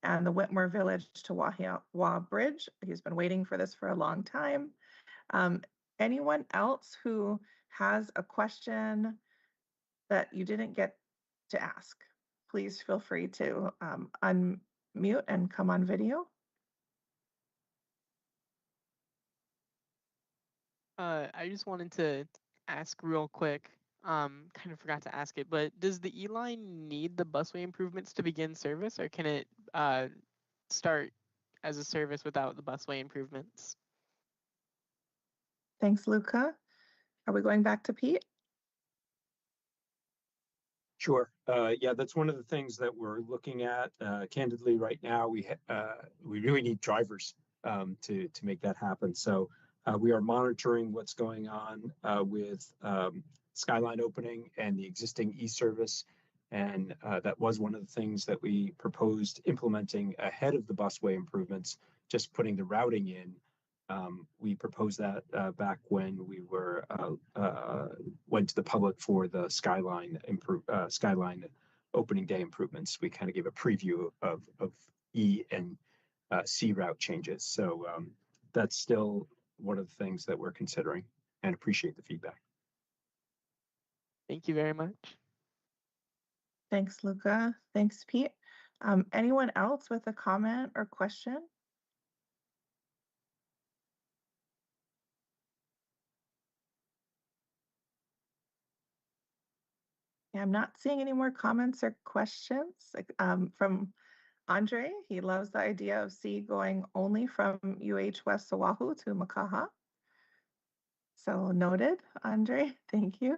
and the Whitmore Village to Wahiawa Bridge. He's been waiting for this for a long time. Anyone else who has a question that you didn't get to ask, please feel free to unmute and come on video. I just wanted to ask real quick, kind of forgot to ask it, but does the E-line need the busway improvements to begin service, or can it start as a service without the busway improvements? Thanks, Luca. Are we going back to Pete? Sure. Yeah, that's one of the things that we're looking at. Candidly, right now, we really need drivers to make that happen. So we are monitoring what's going on with Skyline opening and the existing e-service. And that was one of the things that we proposed implementing ahead of the busway improvements, just putting the routing in. We proposed that back when we were went to the public for the Skyline opening day improvements. We kind of gave a preview of E and C route changes. So that's still one of the things that we're considering, and appreciate the feedback. Thank you very much. Thanks, Luca. Thanks, Pete. Anyone else with a comment or question? Okay, I'm not seeing any more comments or questions from Andre. He loves the idea of C going only from UH West Oahu to Makaha. So noted, Andre, thank you.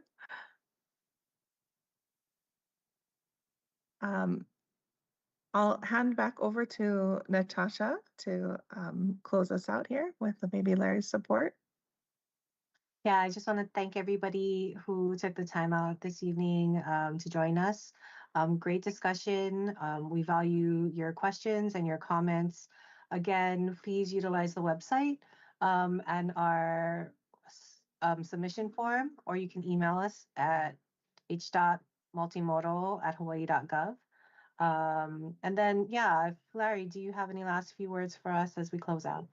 I'll hand back over to Natasha to close us out here with maybe Larry's support. Yeah, I just want to thank everybody who took the time out this evening to join us. Great discussion. We value your questions and your comments. Again, please utilize the website and our submission form, or you can email us at h.multimodal@hawaii.gov. And then, yeah, Larry, do you have any last few words for us as we close out?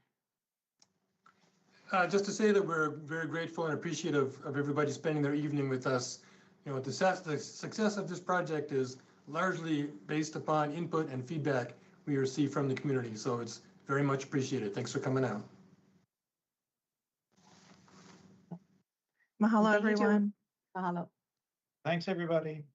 Just to say that we're very grateful and appreciative of everybody spending their evening with us. You know, the success of this project is largely based upon input and feedback we receive from the community. So it's very much appreciated. Thanks for coming out. Mahalo, everyone. Mahalo. Thanks, everybody.